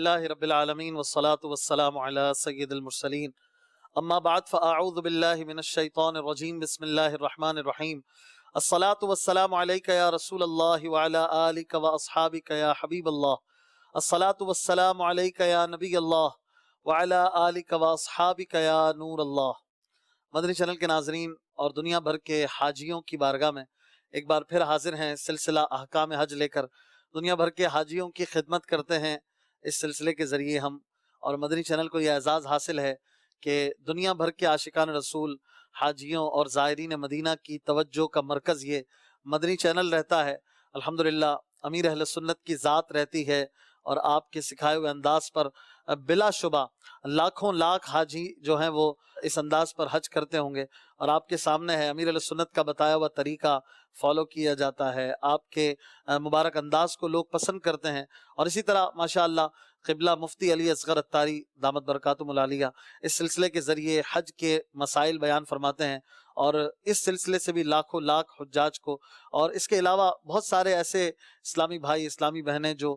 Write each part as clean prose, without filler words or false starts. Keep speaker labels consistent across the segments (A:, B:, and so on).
A: لله رب العالمين والصلاة والسلام على سيد المرسلين اما بعد فاعوذ بالله من الشيطان الرجيم بسم الله الرحمن الرحيم الصلاة والسلام عليك يا رسول الله وعلى آلك واصحابك يا حبيب الله الصلاة والسلام عليك يا نبي الله وعلى آلك واصحابك يا نور الله۔ مدنی چینل کے ناظرین اور دنیا بھر کے حاجیوں کی بارگاہ میں ایک بار پھر حاضر ہیں سلسلہ احکام حج لے کر۔ دنیا بھر کے حاجیوں کی خدمت کرتے ہیں اس سلسلے کے ذریعے ہم، اور مدنی چینل کو یہ اعزاز حاصل ہے کہ دنیا بھر کے عاشقان رسول، حاجیوں اور زائرین مدینہ کی توجہ کا مرکز یہ مدنی چینل رہتا ہے۔ الحمدللہ امیر اہل سنت کی ذات رہتی ہے اور آپ کے سکھائے ہوئے انداز پر بلا شبہ لاکھوں لاکھ حاجی جو ہیں وہ اس انداز پر حج کرتے ہوں گے، اور آپ کے سامنے ہے امیر اہل سنت کا بتایا ہوا طریقہ فالو کیا جاتا ہے، آپ کے مبارک انداز کو لوگ پسند کرتے ہیں۔ اور اسی طرح ماشاءاللہ قبلہ مفتی علی اصغر اتاری دامت برکاتہم العالیہ اس سلسلے کے ذریعے حج کے مسائل بیان فرماتے ہیں، اور اس سلسلے سے بھی لاکھوں لاکھ حجاج کو، اور اس کے علاوہ بہت سارے ایسے اسلامی بھائی اسلامی بہنیں جو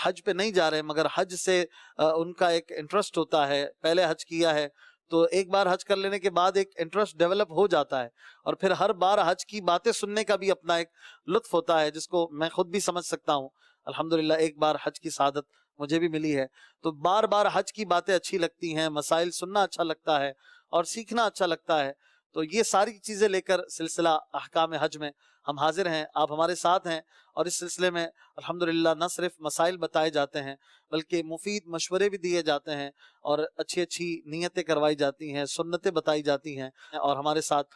A: حج پہ نہیں جا رہے مگر حج سے ان کا ایک انٹرسٹ ہوتا ہے، پہلے حج کیا ہے تو ایک بار حج کر لینے کے بعد ایک انٹرسٹ ڈیولپ ہو جاتا ہے، اور پھر ہر بار حج کی باتیں سننے کا بھی اپنا ایک لطف ہوتا ہے جس کو میں خود بھی سمجھ سکتا ہوں۔ الحمدللہ ایک بار حج کی سعادت مجھے بھی ملی ہے، تو بار بار حج کی باتیں اچھی لگتی ہیں، مسائل سننا اچھا لگتا ہے اور سیکھنا اچھا لگتا ہے۔ تو یہ ساری چیزیں لے کر سلسلہ احکام حج میں ہم حاضر ہیں، آپ ہمارے ساتھ ہیں، اور اس سلسلے میں الحمدللہ نہ صرف مسائل بتائے جاتے ہیں بلکہ مفید مشورے بھی دیے جاتے ہیں، اور اچھی اچھی نیتیں کروائی جاتی ہیں، سنتیں بتائی جاتی ہیں، اور ہمارے ساتھ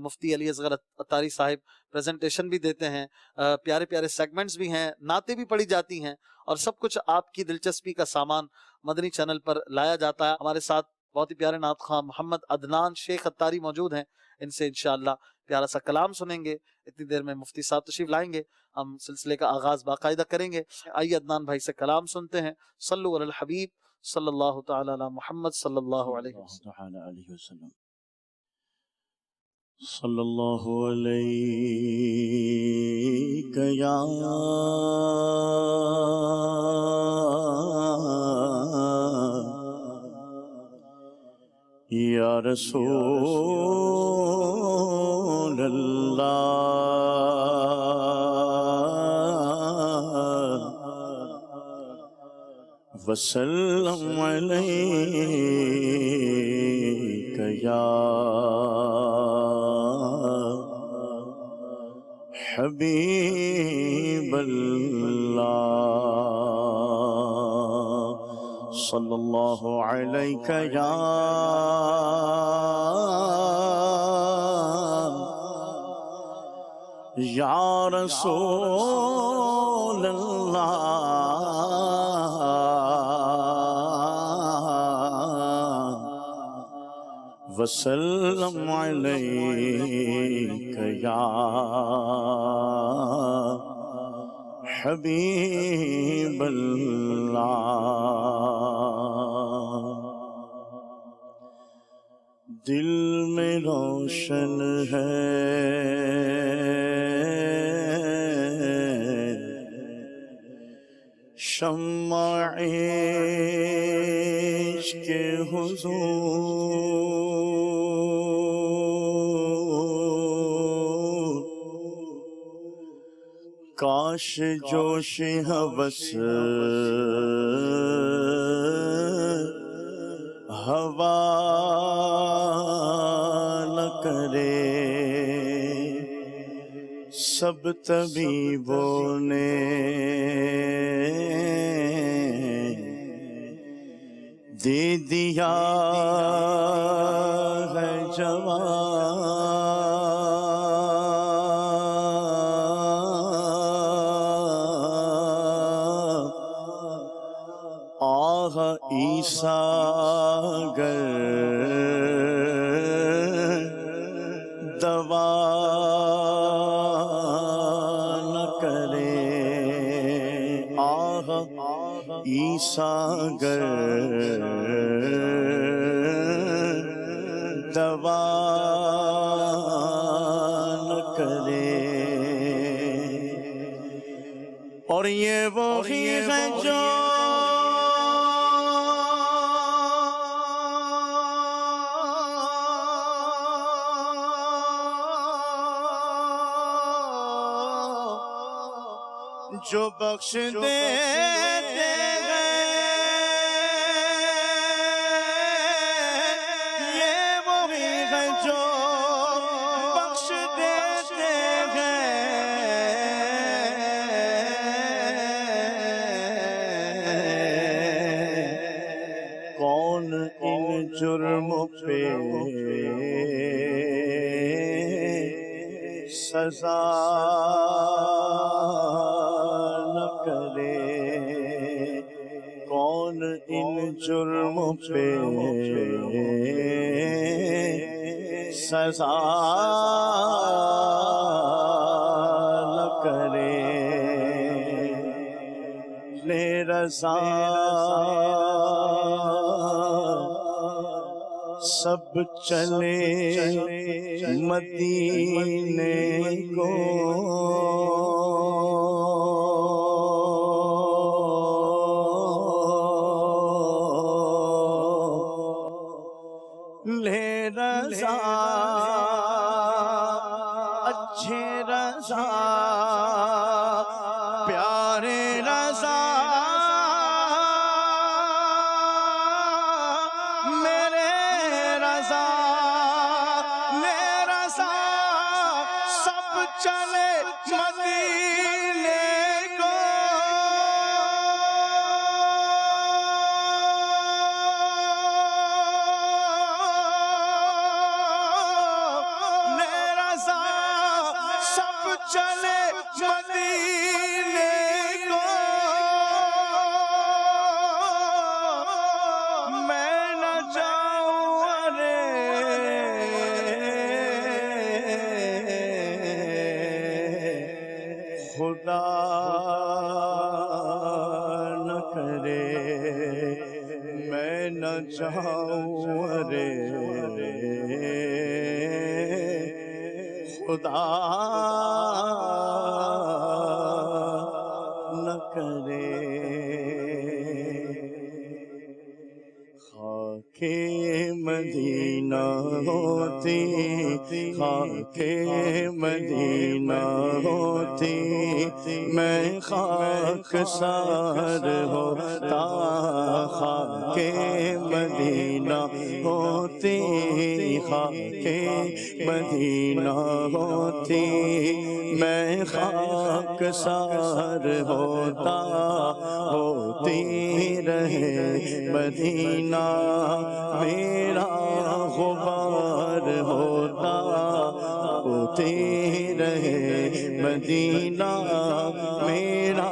A: مفتی علی اصغر اتاری صاحب پریزنٹیشن بھی دیتے ہیں، پیارے پیارے سیگمنٹس بھی ہیں، نعتیں بھی پڑھی جاتی ہیں، اور سب کچھ آپ کی دلچسپی کا سامان مدنی چینل پر لایا جاتا ہے۔ ہمارے ساتھ بہت ہی پیارے نعت خواہ محمد عدنان شیخ اتاری موجود ہیں، ان سے انشاءاللہ پیارا سا کلام سنیں گے۔ اتنی دیر میں مفتی صاحب تشریف لائیں گے، ہم سلسلے کا آغاز باقاعدہ کریں گے۔ آئیے عدنان بھائی سے کلام سنتے ہیں۔ صلو علی الحبیب صلی اللہ تعالی علی محمد صلی اللہ علیہ وسلم۔
B: صلی اللہ علیک یا رسول اللہ وسلم علیک یا حبیب اللہ صلی اللہ علیک یا رسول اللہ وسلم علیک یا حبیب اللہ۔ دل میں روشن ہے شمع عشق حضور، کاش جوش ہوس ہوا نہ کرے، سب طبیبوں نے دے دیا ہے جواب، آہ عیسیٰ گر دوا نہ کرے، آہ عیسیٰ گر دوا نہ کرے، اور یہ وہی ہے جو جو بخش دیتے ہیں یہ وہی ہے جو بخش دیتے ہیں کون ان جرموں پہ سزا نہ کرے کون ان جرموں پہ سزا نہ کرے لے رضا سب چلے مدینے کو لے رضا اچھے رضا پیارے رضا چلے مدینے کو لے رضا سب چلے مدینے کو میں نہ جاؤں خدا نہ کرے میں نہ جاؤں خدا نہ کرے خاک مدینہ ہوتی خاک مدینہ ہوتی میں خاک سار ہوتا خاک مدینہ ہوتی خاک مدینہ ہوتی میں خاک سار ہوتا ہوتی رہے مدینہ میرا غبار ہوتا ہوتی رہے مدینہ میرا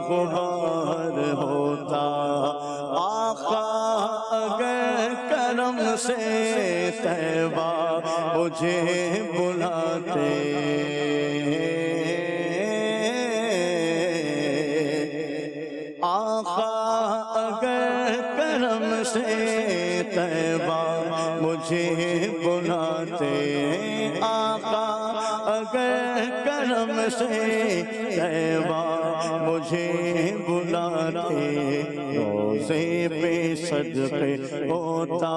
B: غبار ہوتا آقا اگر کرم سے طیبہ مجھے بلاتے آقا اگر کرم سے طیبہ مجھے بلاتے آقا اگر کرم سے طیبہ مجھے بلاتے روزے پہ صدقے ہوتا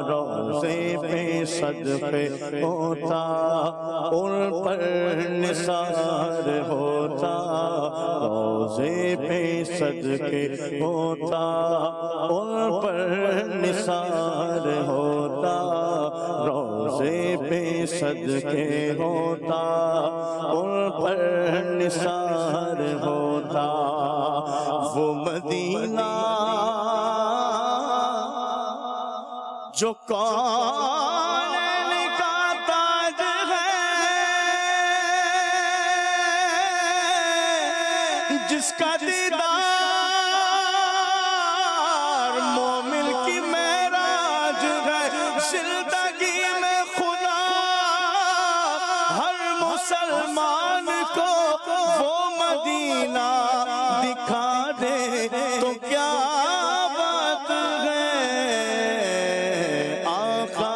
B: روزے پہ صدقے ہوتا ان پر نثار ہوتا روزے پہ صدقے ہوتا ان پر نثار ہوتا روزے پہ صدقے ہوتا ان پر نثار ہوتا وہ مدینہ جو کونین کا تاج ہے جس کا دیدار مومن کی معراج ہے زندگی میں خدا ہر مسلمان کو وہ مدینہ دکھا دے تو کیا بات ہے آقا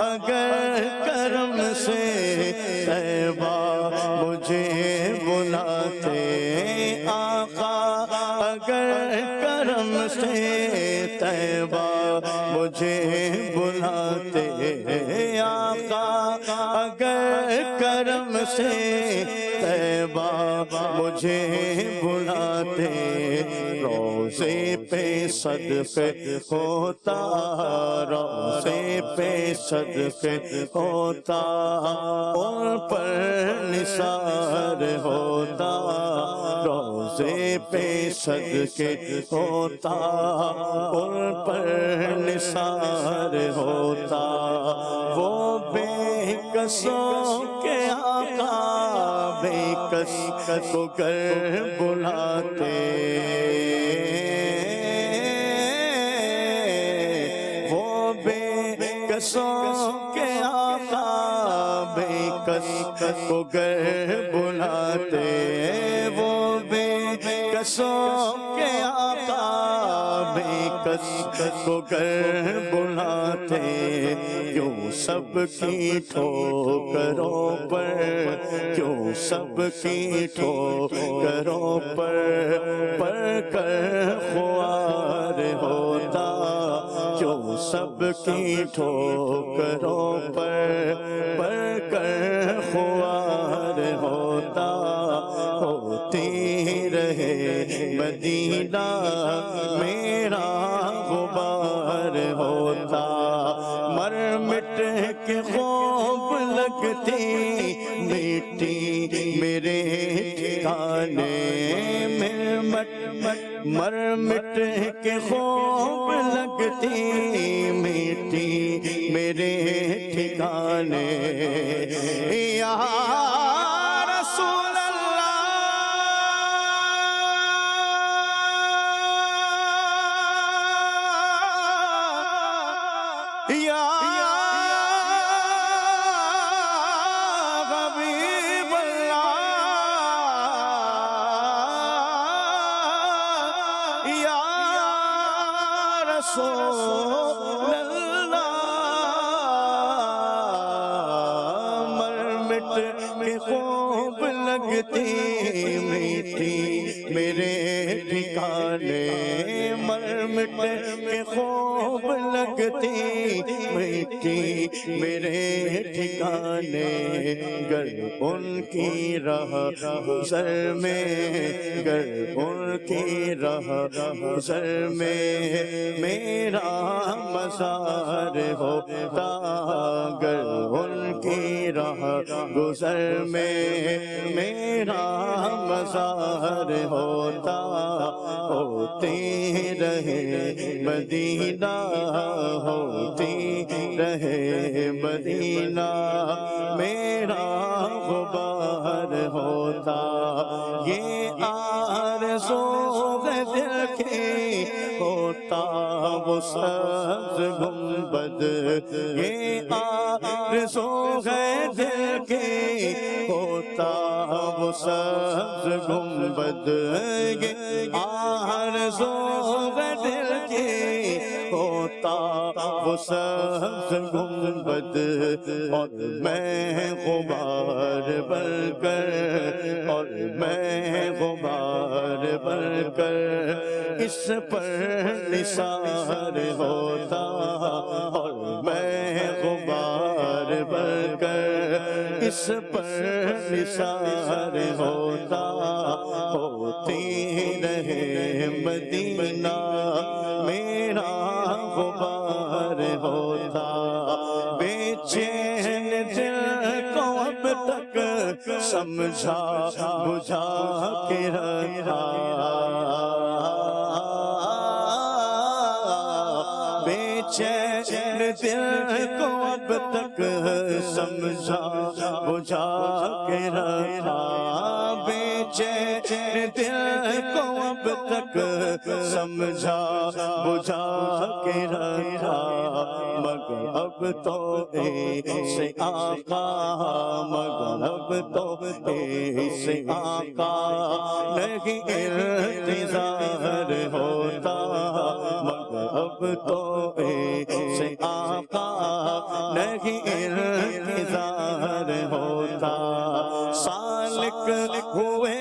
B: اگر کرم سے طیبہ مجھے بلاتے آقا اگر کرم سے طیبہ مجھے بلاتے آقا اگر کرم سے طیبہ مجھے بلاتے، روزے پہ صدقے ہوتا، روزے پہ صدقے ہوتا، ان پر نثار ہوتا، روزے پہ صدقے ہوتا، ان پر نثار ہوتا، وہ بے کسوں کے آقا بے کس کو کر بلاتے، وہ بے کسوں کے آقا بے کس کو کر بلاتے، وہ بے کسوں کے آقا بے کس کو کر بلاتے، کیوں سب کی ٹھوکروں پر، کیوں سب کی ٹھوکروں پر کر خوار ہوتا، کیوں سب کی ٹھوکروں پر کر خوار ہوتا، ہوتی رہے مدینہ میرا غبار ہوتا، مر مٹ کے خوب لگتی مٹی میرے ٹھکانے، مر مٹ کے خوب لگتی مٹی میرے ٹھکانے، یا رسول اللہ یا حبیب اللہ یا رسول اللہ، مر مٹ کے خوب لگتی میٹھی میرے ٹھکانے، مر مٹ کے خوب لگتی میٹھی میرے ٹھکانے، گر ان کی راہ گزر میں، گر ان کی راہ گزر میں میرا مزار ہوتا، گر ان کی راہ گزر میں میرا مزار ہوتا، ہوتی رہے مدینہ، ہوتی رہے مدینہ میرا غبار ہوتا، یہ آرزو ہے دل کی ہوتا وہ سبز گنبد، یہ آرزو ہے دل کی ہوتا وہ سبز گنبد، یہ آرزو ہے دل کی ہوتا وہ سبز گنبد، اور میں غبار بن کر، اور میں غبار بن کر اس پر نثار ہوتا، اور میں غبار بن کر اس پر نثار ہوتا، ہوتی رہے مدینہ میرا غبار ہوتا، بے چین دل کو اب تک سمجھا بجھا کے رکھا، بے چین دل کو اب تک سمجھا بجھا کے رکھا، بے چین دل کو اب تک سمجھا بجھا کے رکھا، مگر اب تو ایسے آقا، مگر اب تو ایسے آقا نہیں انتظار ہوتا، مگر اب تو ایسے آقا نہیں انتظار ہوتا، سالک ہوئے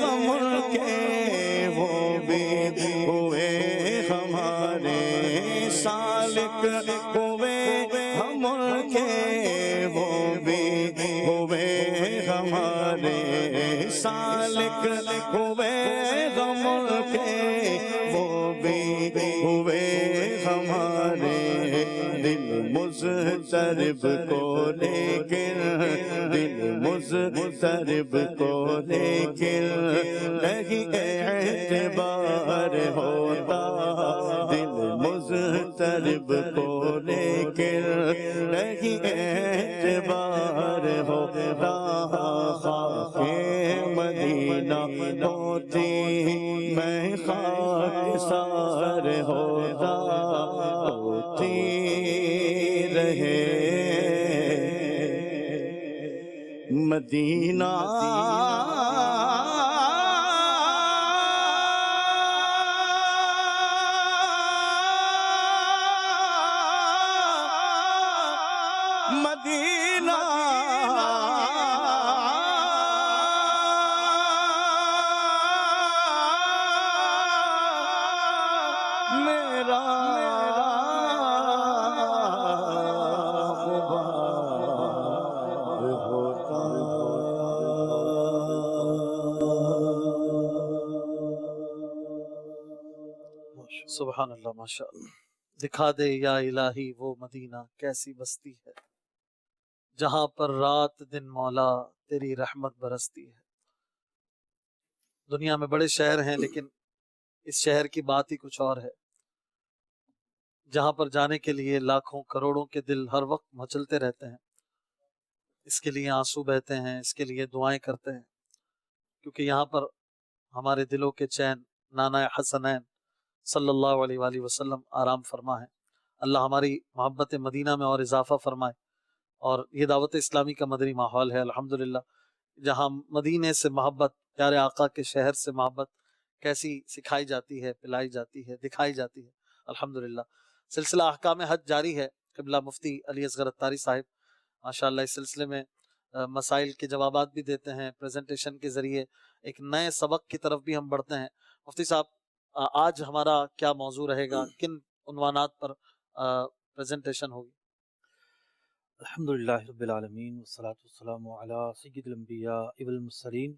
B: غم کے وہ بھی ہوئے ہمارے، سالک ہوئے ہم کے وہ بھی ہوئے ہمارے، سالک ہوئے غم کے وہ بھی ہوئے ہمارے دل مضطرب کو لیکن دل مضطرب کو لیکن نہیں اعتبار ہوتا دل مضطرب کو لیکن نہیں اعتبار ہوتا خاک مدینہ ہوتی میں خاکسار ہوتا ہوتی رہے مدینہ مدینہ میرا ہوتا
A: سبحان اللہ، ماشاء اللہ۔ دکھا دے یا الہی وہ مدینہ کیسی بستی ہے جہاں پر رات دن مولا تیری رحمت برستی ہے۔ دنیا میں بڑے شہر ہیں لیکن اس شہر کی بات ہی کچھ اور ہے، جہاں پر جانے کے لیے لاکھوں کروڑوں کے دل ہر وقت مچلتے رہتے ہیں، اس کے لیے آنسو بہتے ہیں، اس کے لیے دعائیں کرتے ہیں، کیونکہ یہاں پر ہمارے دلوں کے چین نانا حسنین صلی اللہ علیہ وآلہ وسلم آرام فرما ہے۔ اللہ ہماری محبت مدینہ میں اور اضافہ فرمائے، اور یہ دعوت اسلامی کا مدنی ماحول ہے الحمدللہ، جہاں مدینے سے محبت، پیارے آقا کے شہر سے محبت کیسی سکھائی جاتی ہے، پلائی جاتی ہے، دکھائی جاتی ہے الحمدللہ۔ سلسلہ احکام حج جاری ہے۔ قبلہ مفتی علی اصغر اتاری صاحب ماشاءاللہ اس سلسلے میں مسائل کے جوابات بھی دیتے ہیں، پریزنٹیشن کے ذریعے ایک نئے سبق کی طرف بھی ہم بڑھتے ہیں۔ مفتی صاحب آج ہمارا کیا موضوع رہے گا، کن عنوانات پر پریزنٹیشن ہوگی؟
C: الحمدللہ رب العالمین والصلاة والسلام علی سید الانبیاء والمرسلین،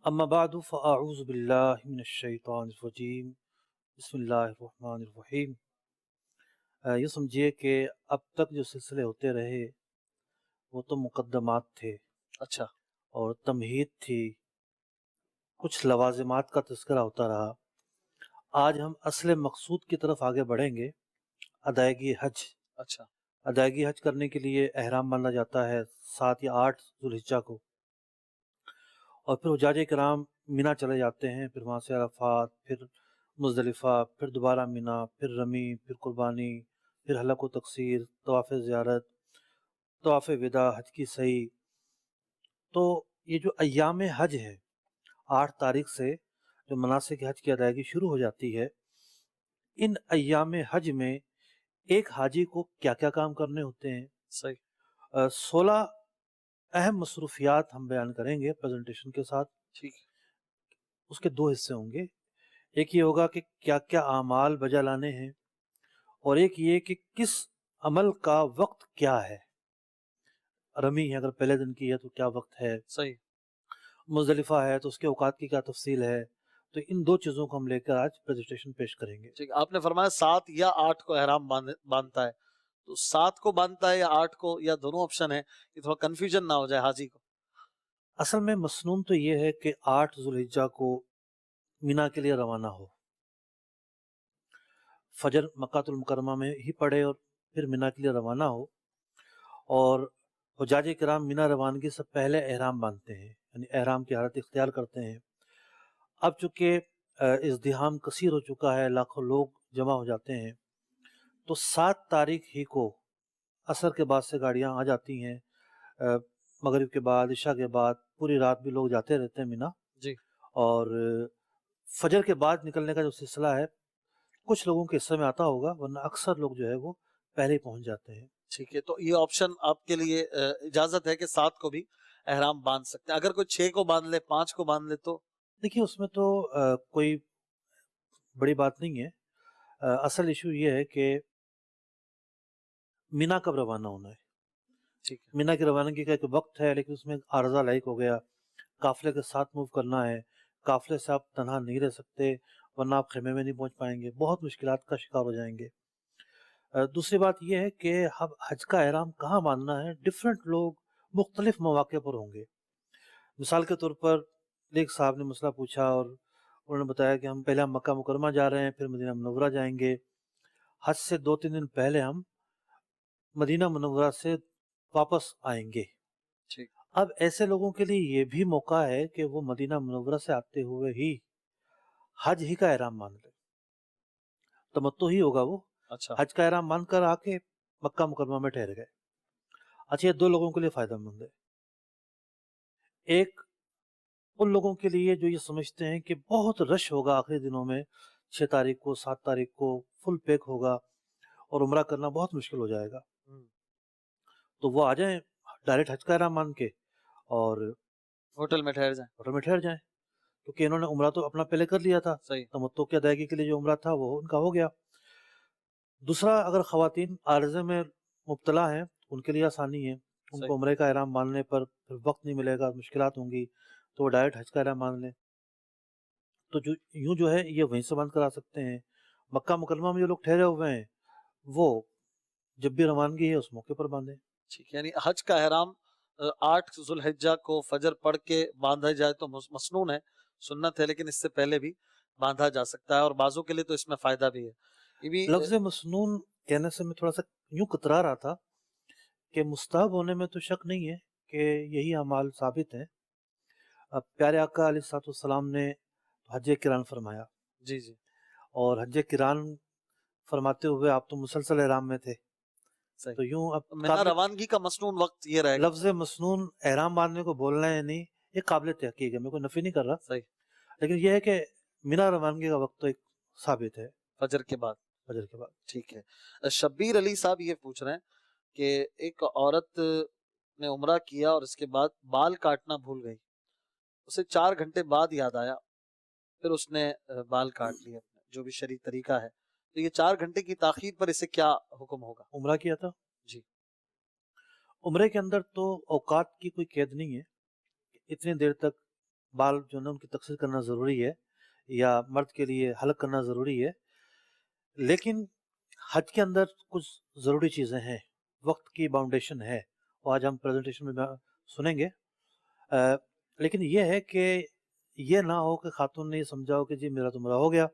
C: اما بعد فاعوذ باللہ من الشیطان الرجیم، بسم اللہ الرحمن الرحیم۔ یہ سمجھیے کہ اب تک جو سلسلے ہوتے رہے وہ تو مقدمات تھے،
A: اچھا،
C: اور تمہید تھی، کچھ لوازمات کا تذکرہ ہوتا رہا۔ آج ہم اصل مقصود کی طرف آگے بڑھیں گے، ادائیگی حج۔
A: اچھا،
C: ادائیگی حج کرنے کے لیے احرام باندھا جاتا ہے 7 یا 8 ذوالحجہ کو، اور پھر حجاج کرام مینا چلے جاتے ہیں، پھر وہاں سے عرفات، پھر مزدلفہ، پھر دوبارہ مینا، پھر رمی، پھر قربانی، پھر حلق و تقصیر، طواف زیارت، طواف وداع، حج کی سعی۔ تو یہ جو ایام حج ہے، 8 تاریخ سے جو مناسک حج کی ادائیگی شروع ہو جاتی ہے، ان ایام حج میں ایک حاجی کو کیا کیا کام کرنے ہوتے ہیں؟
A: صحیح،
C: 16 اہم مصروفیات ہم بیان کریں گے پریزنٹیشن کے ساتھ۔
A: ٹھیک،
C: اس کے 2 حصے ہوں گے، ایک یہ ہوگا کہ کیا کیا اعمال بجا لانے ہیں، اور ایک یہ کہ کس عمل کا وقت کیا ہے۔ رمی ہے اگر پہلے دن کی ہے تو کیا وقت ہے،
A: صحیح،
C: مزدلفہ ہے تو اس کے اوقات کی کیا تفصیل ہے۔ تو ان 2 چیزوں کو ہم لے کر آج پریزنٹیشن پیش کریں گے۔
A: ٹھیک۔ آپ نے فرمایا 7 یا 8 کو احرام باندھتا ہے، تو 7 کو باندھتا ہے یا 8 کو، یا دونوں آپشن ہے، کہ تھوڑا کنفیوژن نہ ہو جائے حاجی کو؟
C: اصل میں مسنون تو یہ ہے کہ 8 ذوالحجہ کو مینا کے لیے روانہ ہو، فجر مکہ المکرمہ میں ہی پڑھے اور پھر مینا کے لیے روانہ ہو، اور حجاج کرام مینا روانگی سے پہلے احرام باندھتے ہیں، یعنی احرام کی حالت اختیار کرتے ہیں۔ اب چونکہ ازدحام کثیر ہو چکا ہے، لاکھوں لوگ جمع ہو جاتے ہیں، تو 7 تاریخ ہی کو عصر کے بعد سے گاڑیاں آ جاتی ہیں، مغرب کے بعد، عشاء کے بعد، پوری رات بھی لوگ جاتے رہتے ہیں مینا۔
A: جی،
C: اور فجر کے بعد نکلنے کا جو سلسلہ ہے کچھ لوگوں کے حصے میں آتا ہوگا، ورنہ اکثر لوگ جو ہے وہ پہلے ہی پہنچ جاتے ہیں۔
A: ٹھیک ہے، تو یہ آپشن آپ کے لیے اجازت ہے کہ 7 کو بھی احرام باندھ سکتے ہیں، اگر کوئی 6 کو باندھ لے، 5 کو باندھ لے تو؟
C: دیکھیے اس میں تو کوئی بڑی بات نہیں ہے، اصل ایشو یہ ہے کہ مینا کب روانہ ہونا ہے۔
A: ٹھیک ہے،
C: مینا کی روانگی کا ایک وقت ہے، لیکن اس میں عارضہ لاحق ہو گیا، قافلے کے ساتھ موو کرنا ہے، قافلے سے آپ تنہا نہیں رہ سکتے ورنہ آپ خیمے میں نہیں پہنچ پائیں گے، بہت مشکلات کا شکار ہو جائیں گے۔ دوسری بات یہ ہے کہ حج کا احرام کہاں باندھنا ہے، ڈفرینٹ لوگ مختلف مواقع پر ہوں گے۔ مثال کے طور پر ایک صاحب نے مسئلہ پوچھا اور انہوں نے بتایا کہ ہم پہلے مکہ مکرمہ جا رہے ہیں، پھر مدینہ منورہ جائیں گے، حج سے 2-3 دن پہلے ہم مدینہ منورہ سے واپس آئیں گے۔
A: ٹھیک،
C: اب ایسے لوگوں کے لیے یہ بھی موقع ہے کہ وہ مدینہ منورہ سے آتے ہوئے ہی حج ہی کا احرام باندھ لے، تمتع ہی ہوگا وہ،
A: اچھا،
C: حج کا احرام باندھ کر آ کے مکہ مکرمہ میں ٹھہر گئے۔ اچھا، یہ 2 لوگوں کے لیے فائدہ مند ہے۔ ایک ان لوگوں کے لیے جو یہ سمجھتے ہیں کہ بہت رش ہوگا آخری دنوں میں، 6 تاریخ کو 7 تاریخ کو فل پیک ہوگا اور عمرہ کرنا بہت مشکل ہو جائے گا، تو وہ آ جائیں ڈائریکٹ حج کا احرام باندھ کے اور
A: ہوٹل میں ٹھہر جائیں،
C: ہوٹل میں ٹھہر جائیں، کیونکہ انہوں نے عمرہ تو اپنا پہلے کر لیا تھا،
A: صحیح،
C: تمتع کی ادائیگی کے لیے جو عمرہ تھا وہ ان کا ہو گیا۔ دوسرا، اگر خواتین عارضے میں مبتلا ہیں ان کے لیے آسانی ہے، ان
A: صحیح،
C: کو عمرے کا احرام باندھنے پر پھر وقت نہیں ملے گا، مشکلات ہوں گی، تو وہ ڈائریکٹ حج کا احرام باندھ لیں، تو یوں جو ہے یہ وہیں سے باندھ کر آ سکتے ہیں۔ مکہ مکرمہ میں جو لوگ ٹھہرے ہوئے ہیں وہ جب بھی روانگی ہے اس موقع پر باندھیں۔
A: ٹھیک، یعنی حج کا احرام 8 ذوالحجہ کو فجر پڑھ کے باندھا جائے تو مسنون ہے، سنت ہے، لیکن اس سے پہلے بھی باندھا جا سکتا ہے اور بعضوں کے لیے تو اس میں فائدہ بھی ہے۔ یہ بھی
C: لفظ مسنون کہنے سے میں تھوڑا سا یوں کترا رہا تھا کہ مستحب ہونے میں تو شک نہیں ہے کہ یہی اعمال ثابت ہیں۔ اب پیارے آقا علیہ الصلوۃ والسلام نے حج کران فرمایا،
A: جی جی،
C: اور حج کران فرماتے ہوئے آپ تو مسلسل احرام میں تھے،
A: صحیح،
C: تو یوں اب
A: منا روانگی کا مسنون وقت یہ رہے گا،
C: لفظ مسنون احرام باندھنے کو بولنا ہے نہیں، یہ قابل تحقیق ہے، میں کوئی نفی نہیں کر رہا،
A: صحیح،
C: لیکن یہ ہے کہ منا روانگی کا وقت تو ایک ثابت ہے
A: فجر کے بعد،
C: فجر کے بعد۔
A: ٹھیک ہے۔ شبیر علی صاحب یہ پوچھ رہے ہیں کہ ایک عورت نے عمرہ کیا اور اس کے بعد بال کاٹنا بھول گئی، اسے 4 گھنٹے بعد یاد آیا، پھر اس نے بال کاٹ لیے اپنے، جو بھی شرعی طریقہ ہے، تو یہ 4 گھنٹے کی تاخیر پر اسے کیا حکم ہوگا؟
C: عمرہ کیا تھا،
A: جی،
C: عمرے کے اندر تو اوقات کی کوئی قید نہیں ہے، اتنی دیر تک بال جو ہے نا ان کی تقصیر کرنا ضروری ہے یا مرد کے لیے حلق کرنا ضروری ہے، لیکن حج کے اندر کچھ ضروری چیزیں ہیں، وقت کی باؤنڈیشن ہے، وہ آج ہم پریزنٹیشن میں سنیں گے، لیکن یہ ہے کہ یہ نہ ہو کہ خاتون نے یہ سمجھا ہو کہ جی میرا تو عمرہ ہو گیا،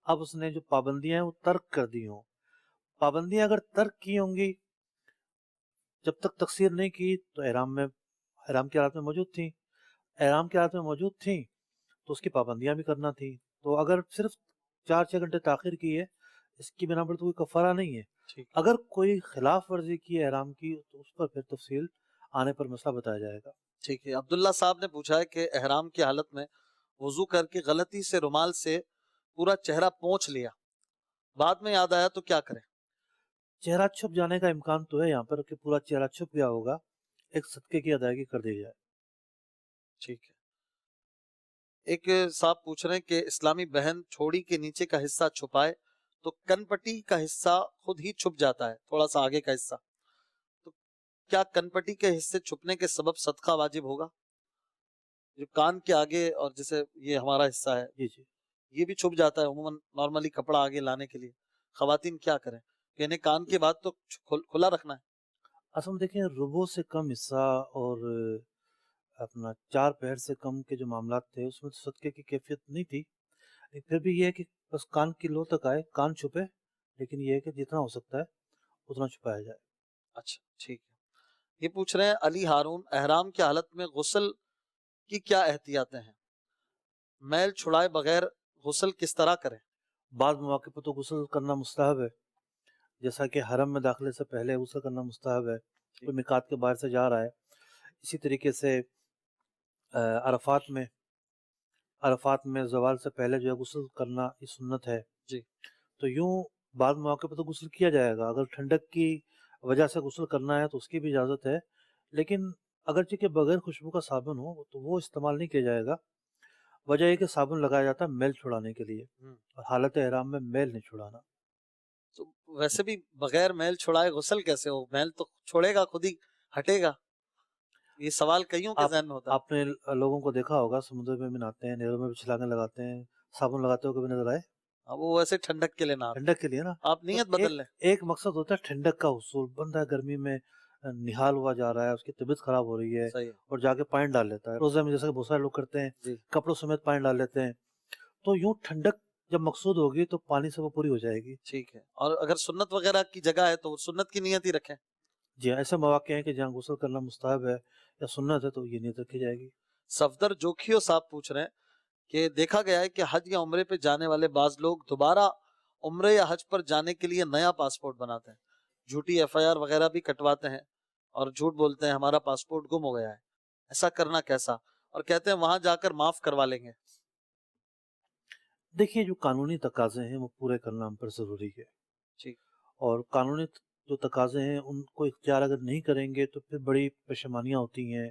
C: اب اس نے جو پابندیاں ہیں وہ ترک کر دی ہوں۔ پابندیاں اگر ترک کی ہوں گی، جب تک تقصیر نہیں کی تو احرام کی حالت میں موجود تھیں، احرام کی حالت میں موجود تھیں تو اس کی پابندیاں بھی کرنا تھیں، تو اگر صرف 4-6 گھنٹے تاخیر کی ہے اس کی بنا پر تو کوئی کفارہ نہیں ہے۔
A: ٹھیک،
C: اگر کوئی خلاف ورزی کی احرام کی تو اس پر پھر تفصیل آنے پر مسئلہ بتایا جائے گا۔
A: ٹھیک ہے۔ عبداللہ صاحب نے پوچھا ہے کہ احرام کی حالت میں وضو کر کے غلطی سے رومال سے پورا چہرہ پونچھ لیا، بعد میں یاد آیا تو کیا کریں؟
C: چہرہ چھپ جانے کا امکان تو ہے یہاں پر کہ پورا چہرہ چھپ گیا ہوگا، ایک صدقے کی ادائیگی کر دی جائے۔
A: ٹھیک ہے۔ ایک صاحب پوچھ رہے ہیں کہ اسلامی بہن چھوڑی کے نیچے کا حصہ چھپائے تو کن پٹی کا حصہ خود ہی چھپ جاتا ہے، تھوڑا سا آگے کا حصہ، تو کیا کن پٹی کے حصے چھپنے کے سبب صدقہ واجب ہوگا؟ جو کان کے آگے اور جیسے یہ ہمارا حصہ ہے
C: جی جی،
A: یہ بھی چھپ جاتا ہے عموماً نارملی کپڑا آگے لانے کے لیے، خواتین کیا کریں؟ یعنی کان کے بعد تو کھلا رکھنا ہے؟
C: اصل میں دیکھیں ربع سے کم حصہ اور اپنا 4 پہر سے کم کے جو معاملات تھے اس میں تو صدقے کی کیفیت نہیں تھی، لیکن پھر بھی یہ ہے کہ بس کان کی لو تک آئے، کان چھپے، لیکن یہ ہے کہ جتنا ہو سکتا ہے اتنا چھپایا جائے۔
A: اچھا ٹھیک ہے۔ یہ پوچھ رہے ہیں علی ہارون، احرام کی حالت میں غسل کی کیا احتیاطیں ہیں؟ میل چھڑائے بغیر غسل کس طرح کریں؟
C: بعض مواقع پر تو غسل کرنا مستحب ہے، جیسا کہ حرم میں داخلے سے پہلے غسل کرنا مستحب ہے، کوئی میقات کے باہر سے جا رہا ہے، اسی طریقے سے عرفات میں زوال سے پہلے جو ہے غسل کرنا یہ سنت ہے،
A: جی،
C: تو یوں بعض مواقع پر تو غسل کیا جائے گا، اگر ٹھنڈک کی وجہ سے غسل کرنا ہے تو اس کی بھی اجازت ہے، لیکن اگرچہ کہ بغیر خوشبو کا صابن ہو تو وہ استعمال نہیں کیا جائے گا، وجہ یہ کہ صابن لگایا جاتا ہے میل چھڑانے کے لیے، اور حالت احرام میں میل نہیں چھڑانا۔
A: تو ویسے بھی بغیر میل چھڑائے غسل کیسے ہو؟ میل تو چھوڑے گا خود ہی ہٹے گا۔ یہ سوال کئیوں کے
C: آپ
A: ذہن میں ہوتا ہے.
C: آپ نے لوگوں کو دیکھا ہوگا سمندر میں بھی نہاتے ہیں، نہروں میں بھی چھلانگیں لگاتے ہیں، صابن لگاتے ہو کبھی نظر آئے؟
A: وہ ویسے ٹھنڈک کے لیے نہ آتے.
C: ٹھنڈک کے لیے نا.
A: آپ
C: تو
A: نیت بدل لیں.
C: ایک مقصد ہوتا ہے ٹھنڈک کا حصول. بندہ گرمی میں نہال ہوا جا رہا ہے، اس کی طبیعت خراب ہو رہی ہے
A: صحیح.
C: اور جا کے پانی ڈال لیتا ہے. روزہ میں جیسا کہ بہت سارے لوگ کرتے ہیں،
A: جی
C: کپڑوں سمیت پانی ڈال لیتے ہیں. تو یوں ٹھنڈک جب مقصود ہوگی تو پانی سے وہ پوری ہو جائے گی.
A: ٹھیک ہے. اور اگر سنت وغیرہ کی جگہ ہے تو سنت کی نیت ہی رکھیں.
C: جی ہاں، ایسے مواقع ہیں کہ جہاں غسل کرنا مستحب ہے یا سنت ہے تو یہ نیت رکھی جائے گی.
A: صفدر جوکھیو صاحب پوچھ رہے ہیں کہ دیکھا گیا ہے کہ حج یا عمرے پہ جانے والے بعض لوگ دوبارہ عمرے یا حج پر جانے کے لیے نیا پاسپورٹ بناتے ہیں، جھوٹی FIR وغیرہ بھی کٹواتے ہیں اور جھوٹ بولتے ہیں ہمارا پاسپورٹ گم ہو گیا ہے. ایسا کرنا کیسا؟ اور کہتے ہیں وہاں جا کر معاف کروا لیں گے.
C: دیکھیے جو قانونی تقاضے ہیں وہ پورے کرنا ہم پر ضروری ہے.
A: ٹھیک.
C: اور قانونی جو تقاضے ہیں ان کو اختیار اگر نہیں کریں گے تو پھر بڑی پشیمانیاں ہوتی ہیں،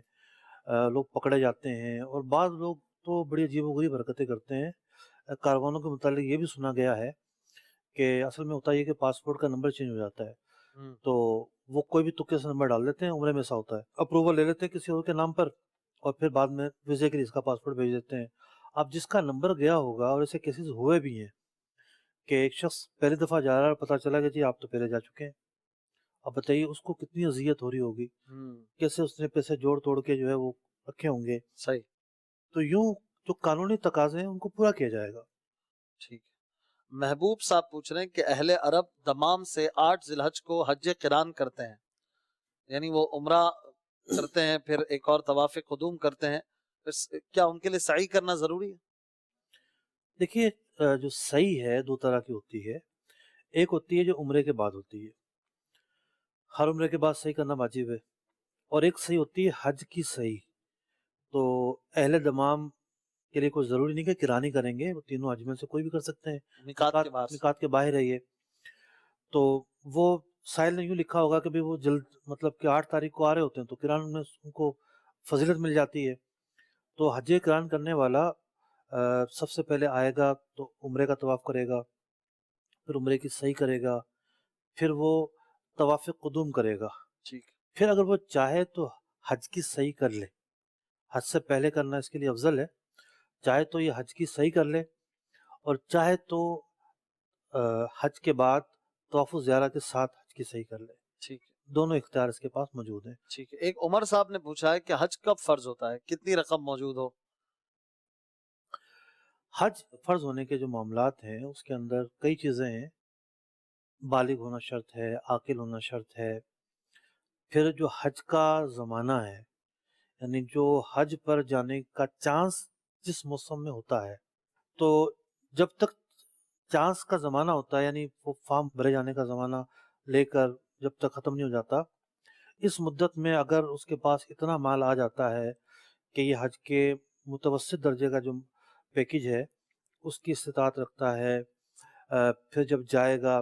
C: لوگ پکڑے جاتے ہیں. اور بعض لوگ تو بڑی عجیب و غریب حرکتیں کرتے ہیں. کاروانوں کے متعلق یہ بھی سنا گیا ہے کہ اصل میں ہوتا ہے کہ پاسپورٹ کا نمبر چینج ہو جاتا ہے، تو وہ کوئی بھی تکے سے نمبر ڈال دیتے ہیں. عمرے میں ایسا ہوتا ہے، اپروول لے لیتے ہیں کسی اور کے نام پر اور پھر بعد میں ویزے کے لیے اس کا پاسپورٹ بھیج دیتے ہیں. اب جس کا نمبر گیا ہوگا، اور ایسے کیسز ہوئے بھی ہیں کہ ایک شخص پہلی دفعہ جا رہا ہے اور پتہ چلا کہ جی آپ تو پہلے جا چکے ہیں. اب بتائیے اس کو کتنی اذیت ہو رہی ہوگی، کیسے اس نے پیسے جوڑ توڑ کے جو ہے وہ رکھے ہوں گے.
A: صحیح.
C: تو یوں جو قانونی تقاضے ہیں ان کو پورا کیا جائے گا.
A: ٹھیک ہے. محبوب صاحب پوچھ رہے ہیں کہ اہل عرب دمام سے 8 ذی الحج کو حج قران کرتے ہیں، یعنی وہ عمرہ کرتے ہیں پھر ایک اور طواف قدوم کرتے ہیں، کیا ان کے لیے سعی کرنا ضروری ہے؟
C: دیکھیے جو صحیح ہے دو طرح کی ہوتی ہے. ایک ہوتی ہے جو عمرے کے بعد ہوتی ہے، ہر عمرے کے بعد صحیح کرنا واجب ہے. اور ایک صحیح ہوتی ہے حج کی صحیح. تو اہل دمام کے لیے کوئی ضروری نہیں کہ کرانی کریں گے، وہ تینوں حج میں سے کوئی بھی کر سکتے ہیں، میقات کے باہر ہے یہ. تو وہ سائل نے یوں لکھا ہوگا کہ وہ جلد مطلب کہ 8 تاریخ کو آ رہے ہوتے ہیں تو کران میں ان کو فضیلت مل جاتی ہے. تو حج کران کرنے والا سب سے پہلے آئے گا تو عمرے کا طواف کرے گا، پھر عمرے کی صحیح کرے گا، پھر وہ طواف قدوم کرے گا.
A: ٹھیک.
C: پھر اگر وہ چاہے تو حج کی صحیح کر لے. حج سے پہلے کرنا اس کے لیے افضل ہے. چاہے تو یہ حج کی صحیح کر لے اور چاہے تو حج کے بعد طواف زیارہ کے ساتھ حج کی صحیح کر لے.
A: ٹھیک ہے.
C: دونوں اختیار اس کے پاس موجود ہیں.
A: ٹھیک ہے. ایک عمر صاحب نے پوچھا ہے کہ حج کب فرض ہوتا ہے، کتنی رقم موجود ہو؟
C: حج فرض ہونے کے جو معاملات ہیں اس کے اندر کئی چیزیں ہیں. بالغ ہونا شرط ہے، عاقل ہونا شرط ہے. پھر جو حج کا زمانہ ہے، یعنی جو حج پر جانے کا چانس جس موسم میں ہوتا ہے، تو جب تک چانس کا زمانہ ہوتا ہے، یعنی وہ فارم بھرے جانے کا زمانہ لے کر جب تک ختم نہیں ہو جاتا، اس مدت میں اگر اس کے پاس اتنا مال آ جاتا ہے کہ یہ حج کے متوسط درجے کا جو پیکج ہے اس کی استطاعت رکھتا ہے، پھر جب جائے گا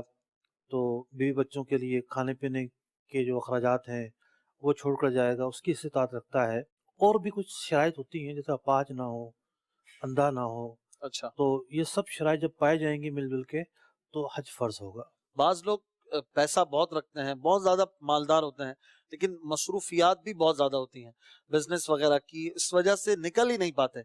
C: تو بیوی بچوں کے لیے کھانے پینے کے جو اخراجات ہیں وہ چھوڑ کر جائے گا، اس کی استطاعت رکھتا ہے. اور بھی کچھ شرائط ہوتی ہیں جیسے اپاہج نہ ہو، اندھا نہ ہو.
A: اچھا.
C: تو یہ سب شرائط جب پائے جائیں گی مل جل کے تو حج فرض ہوگا.
A: بعض لوگ پیسہ بہت رکھتے ہیں، بہت زیادہ مالدار ہوتے ہیں، لیکن مصروفیات بھی بہت زیادہ ہوتی ہیں بزنس وغیرہ کی، اس وجہ سے نکل ہی نہیں پاتے.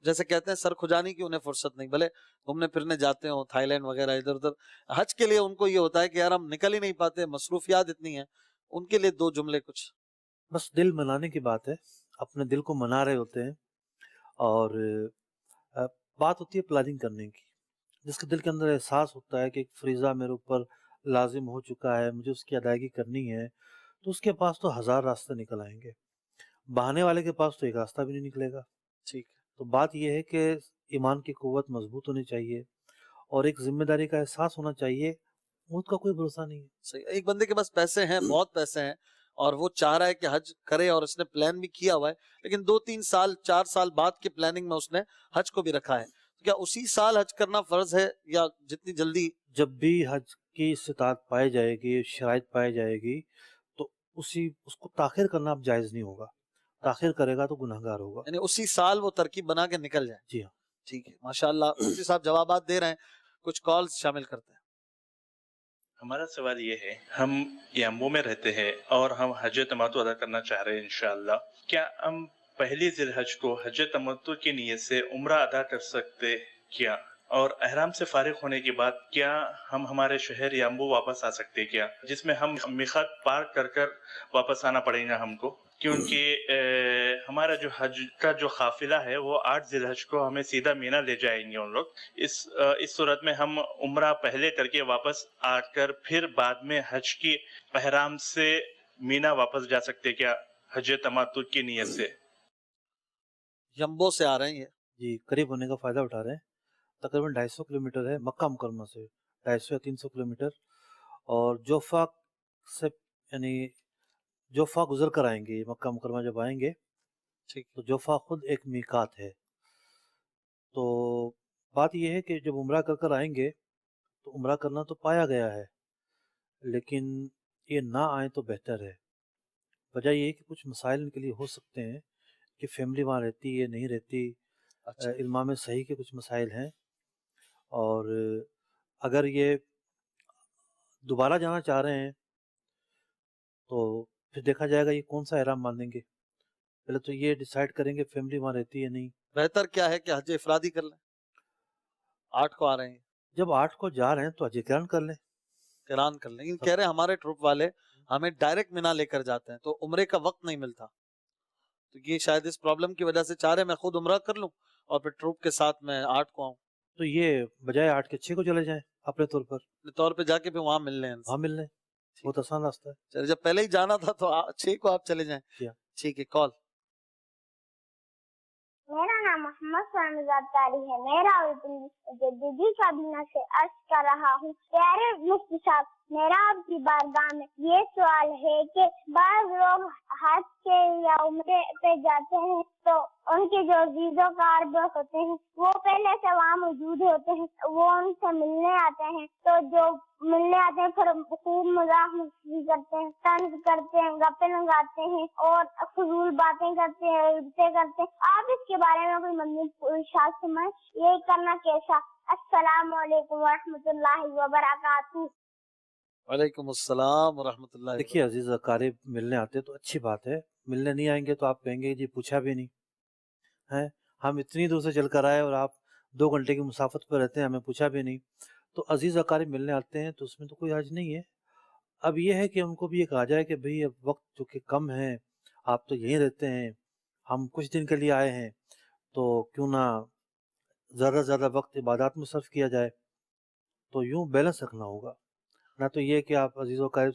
A: جیسے کہتے ہیں سر کھجانے کی انہیں فرصت نہیں، بھلے گھومنے پھرنے جاتے ہوں تھائی لینڈ وغیرہ ادھر ادھر، حج کے لیے ان کو یہ ہوتا ہے کہ یار ہم نکل ہی نہیں پاتے، مصروفیات اتنی ہیں. ان کے لیے 2 جملے کچھ.
C: بس دل منانے کی بات ہے، اپنے دل کو منا رہے ہوتے ہیں. اور بات ہوتی ہے پلاننگ کرنے کی. جس کے دل کے اندر احساس ہوتا ہے کہ ایک فریضہ میرے اوپر لازم ہو چکا ہے، مجھے اس کی ادائیگی کرنی ہے، تو اس کے پاس تو 1000 راستے نکل آئیں گے. بہانے والے کے پاس تو ایک راستہ بھی نہیں نکلے گا.
A: ٹھیک.
C: تو بات یہ ہے کہ ایمان کی قوت مضبوط ہونی چاہیے اور ایک ذمہ داری کا احساس ہونا چاہیے. موت کا کوئی بھروسہ نہیں ہے.
A: صحیح. ایک بندے کے پاس پیسے ہیں، بہت پیسے ہیں، اور وہ چاہ رہا ہے کہ حج کرے اور اس نے پلان بھی کیا ہوا ہے، لیکن 2-3 سال 4 سال بعد کے پلاننگ میں اس نے حج کو بھی رکھا ہے. کیا اسی سال حج کرنا فرض ہے یا جتنی جلدی؟
C: جب بھی حج کی استطاعت پائی جائے گی، شرائط پائی جائے گی، تو اس کو تاخیر کرنا اب جائز نہیں ہوگا. تاخیر کرے گا تو گناہگار ہوگا.
A: یعنی اسی سال وہ ترکیب بنا کے نکل جائے.
C: جی ہاں.
A: ٹھیک ہے. ماشاءاللہ مفتی صاحب جوابات دے رہے ہیں، کچھ کالز شامل کرتے ہیں.
D: ہمارا سوال یہ ہے، ہم یامبو میں رہتے ہیں اور ہم حج تمتع ادا کرنا چاہ رہے ہیں انشاءاللہ. کیا ہم پہلی ذی الحج کو حج تمتع کی نیت سے عمرہ ادا کر سکتے کیا؟ اور احرام سے فارغ ہونے کے بعد کیا ہم ہمارے شہر یامبو واپس آ سکتے کیا؟ جس میں ہم میقات پار کر واپس آنا پڑے گا ہم کو، کیونکہ ہمارا جو حج کا جو قافلہ ہے وہ 8 ذی الحج کو ہمیں سیدھا مینا لے جائیں گے ان لوگ. اس صورت میں ہم عمرہ پہلے کر کے واپس آ کر پھر بعد میں حج کی احرام سے مینا واپس جا سکتے کیا حج تمتع کی نیت سے؟
A: یمبو سے آ رہے ہیں یہ.
C: جی قریب ہونے کا فائدہ اٹھا رہے ہیں. تقریباً 250 کلومیٹر ہے مکہ مکرمہ سے، 250 یا 300 کلومیٹر. اور جوفا سے یعنی جوفا گزر کر آئیں گے. مکہ مکرمہ جب آئیں گے
A: ٹھیک.
C: تو جوفا خود ایک میقات ہے. تو بات یہ ہے کہ جب عمرہ کر آئیں گے تو عمرہ کرنا تو پایا گیا ہے، لیکن یہ نہ آئیں تو بہتر ہے. وجہ یہ ہے کہ کچھ مسائل ان کے لیے ہو سکتے ہیں کہ فیملی وہاں رہتی ہے نہیں رہتی.
A: اچھا.
C: امام صحیح کے کچھ مسائل ہیں، اور اگر یہ دوبارہ جانا چاہ رہے ہیں تو پھر دیکھا جائے گا یہ کون سا احرام باندھیں گے. پہلے تو یہ ڈیسائیڈ کریں گے فیملی وہاں رہتی ہے نہیں.
A: بہتر کیا ہے کہ حج افرادی کر لیں. 8 کو آ رہے ہیں،
C: جب 8 کو جا رہے ہیں تو حج قران کر لیں.
A: قران کر لیں. کہہ رہے ہیں ہمارے ٹروپ والے ہمیں ڈائریکٹ مینا لے کر جاتے ہیں تو عمرے کا وقت نہیں ملتا، تو یہ شاید اس پرابلم کی وجہ سے چاہ رہے میں خود عمرہ کر لوں اور پھر ٹروپ کے ساتھ میں 8 کو آؤں.
C: تو یہ بجائے 8 کے 6 کو چلے جائیں اپنے طور پر،
A: اپنے طور پہ جا کے پھر وہاں مل لیں ان سے.
C: وہاں مل لیں. بہت آسان راستہ ہے.
A: چلے جب پہلے ہی جانا تھا تو 6 کو آپ چلے جائیں. ٹھیک ہے. کال.
E: میرا نام محمد سرمزاد تاری ہے. میں راولپنڈی جدیدی کابینہ سے عرض کر رہا ہوں. پیارے مفتی صاحب، میرا آپ کی بارگاہ میں یہ سوال ہے کہ بعض لوگ حج کے یا عمرے پہ جاتے ہیں تو ان کے جو عزیز و کارب ہوتے ہیں وہ پہلے سے وہاں موجود ہوتے ہیں، وہ ان سے ملنے آتے ہیں. تو جو ملنے آتے ہیں پھر خوب مذاق مستی کرتے ہیں، طنز کرتے ہیں، گپے لگاتے ہیں اور فضول باتیں کرتے ہیں، عبادتیں کرتے ہیں. آپ اس کے بارے میں کوئی مزید ارشاد فرمائیں، یہ کرنا کیسا؟ السلام علیکم ورحمۃ اللہ وبرکاتہ.
A: وعلیکم السلام ورحمۃ اللہ.
C: دیکھیے عزیز اقارب ملنے آتے تو اچھی بات ہے، ملنے نہیں آئیں گے تو آپ کہیں گے جی پوچھا بھی نہیں ہے. ہم اتنی دور سے چل کر آئے اور آپ 2 گھنٹے کی مسافت پہ رہتے ہیں، ہمیں پوچھا بھی نہیں. تو عزیز اقارب ملنے آتے ہیں تو اس میں تو کوئی حرج نہیں ہے. اب یہ ہے کہ ان کو بھی یہ کہا جائے کہ بھئی اب وقت چونکہ کم ہے، آپ تو یہیں رہتے ہیں، ہم کچھ دن کے لیے آئے ہیں، تو کیوں نہ زیادہ سے زیادہ وقت عبادات میں صرف کیا جائے. تو یوں بیلنس رکھنا ہوگا، نہ تو یہ کہ آپ عزیز و اقارب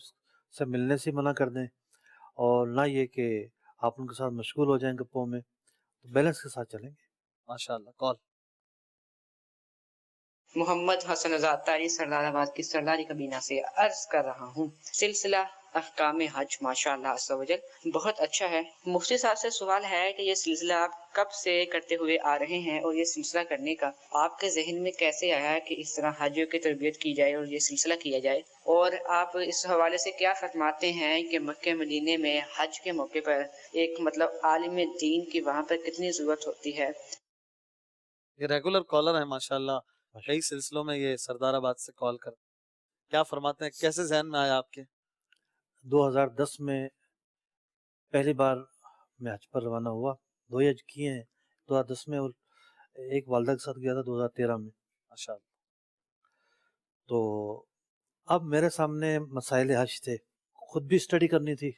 C: سے ملنے سے منع کر دیں اور نہ یہ کہ آپ ان کے ساتھ مشغول ہو جائیں گپوں میں. تو بیلنس کے ساتھ چلیں گے.
A: ماشاءاللہ. کال.
F: محمد حسن آزاد تاری سردار آباد کی سرداری کابینہ سے عرض کر رہا ہوں. سلسلہ احکام حج ماشاءاللہ عز و جل بہت اچھا ہے. مفتی صاحب سے سوال ہے کہ یہ سلسلہ آپ کب سے کرتے ہوئے آ رہے ہیں اور یہ سلسلہ کرنے کا آپ کے ذہن میں کیسے آیا کہ اس طرح حجوں کی تربیت کی جائے اور یہ سلسلہ کیا جائے؟ اور آپ اس حوالے سے کیا فرماتے ہیں کہ مکہ مدینے میں حج کے موقع پر ایک عالم دین کی وہاں پر کتنی ضرورت ہوتی ہے؟
A: یہ ریگولر کالر ہیں ماشاءاللہ، کئی سلسلوں میں یہ سردار آباد سے کال کر. کیا فرماتے ہیں، کیسے ذہن میں آیا آپ کے؟
C: 2010 میں پہلی بار میں حج پر روانہ ہوا. 2 حج کیے ہیں، 2010 میں اور ایک والدہ کے ساتھ گیا تھا 2013 میں.
A: ماشاءاللہ.
C: تو اب میرے سامنے مسائل حج تھے، خود بھی اسٹڈی کرنی تھی.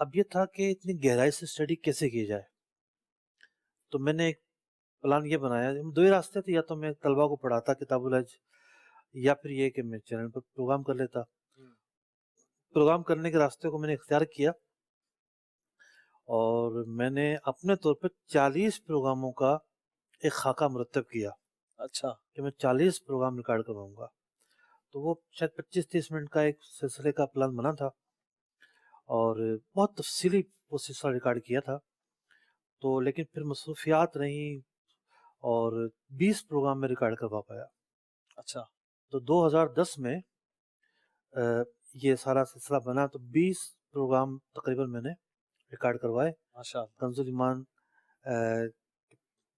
C: اب یہ تھا کہ اتنی گہرائی سے اسٹڈی کیسے کی جائے. تو میں نے ایک پلان یہ بنایا، 2 ہی راستے تھے، یا تو میں طلبہ کو پڑھاتا کتاب الحج، یا پھر یہ کہ میں چینل پر پروگرام کر لیتا. پروگرام کرنے کے راستے کو میں نے اختیار کیا اور میں نے اپنے طور پر 40 پروگراموں کا ایک خاکہ مرتب کیا.
A: اچھا.
C: کہ میں 40 پروگرام ریکارڈ کرواؤں گا. تو وہ شاید 25-30 منٹ کا ایک سلسلے کا پلان بنا تھا اور بہت تفصیلی وہ سلسلہ ریکارڈ کیا تھا. تو لیکن پھر مصروفیات رہیں اور 20 پروگرام میں ریکارڈ کروا پایا.
A: اچھا.
C: تو 2010 میں یہ سارا سلسلہ بنا تو 20 پروگرام تقریباً میں نے ریکارڈ کروائے.
A: ماشاءاللہ.
C: کنز الایمان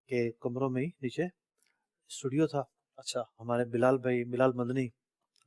C: کے کمروں میں ہی نیچے اسٹوڈیو تھا.
A: اچھا.
C: ہمارے بلال بھائی، بلال مدنی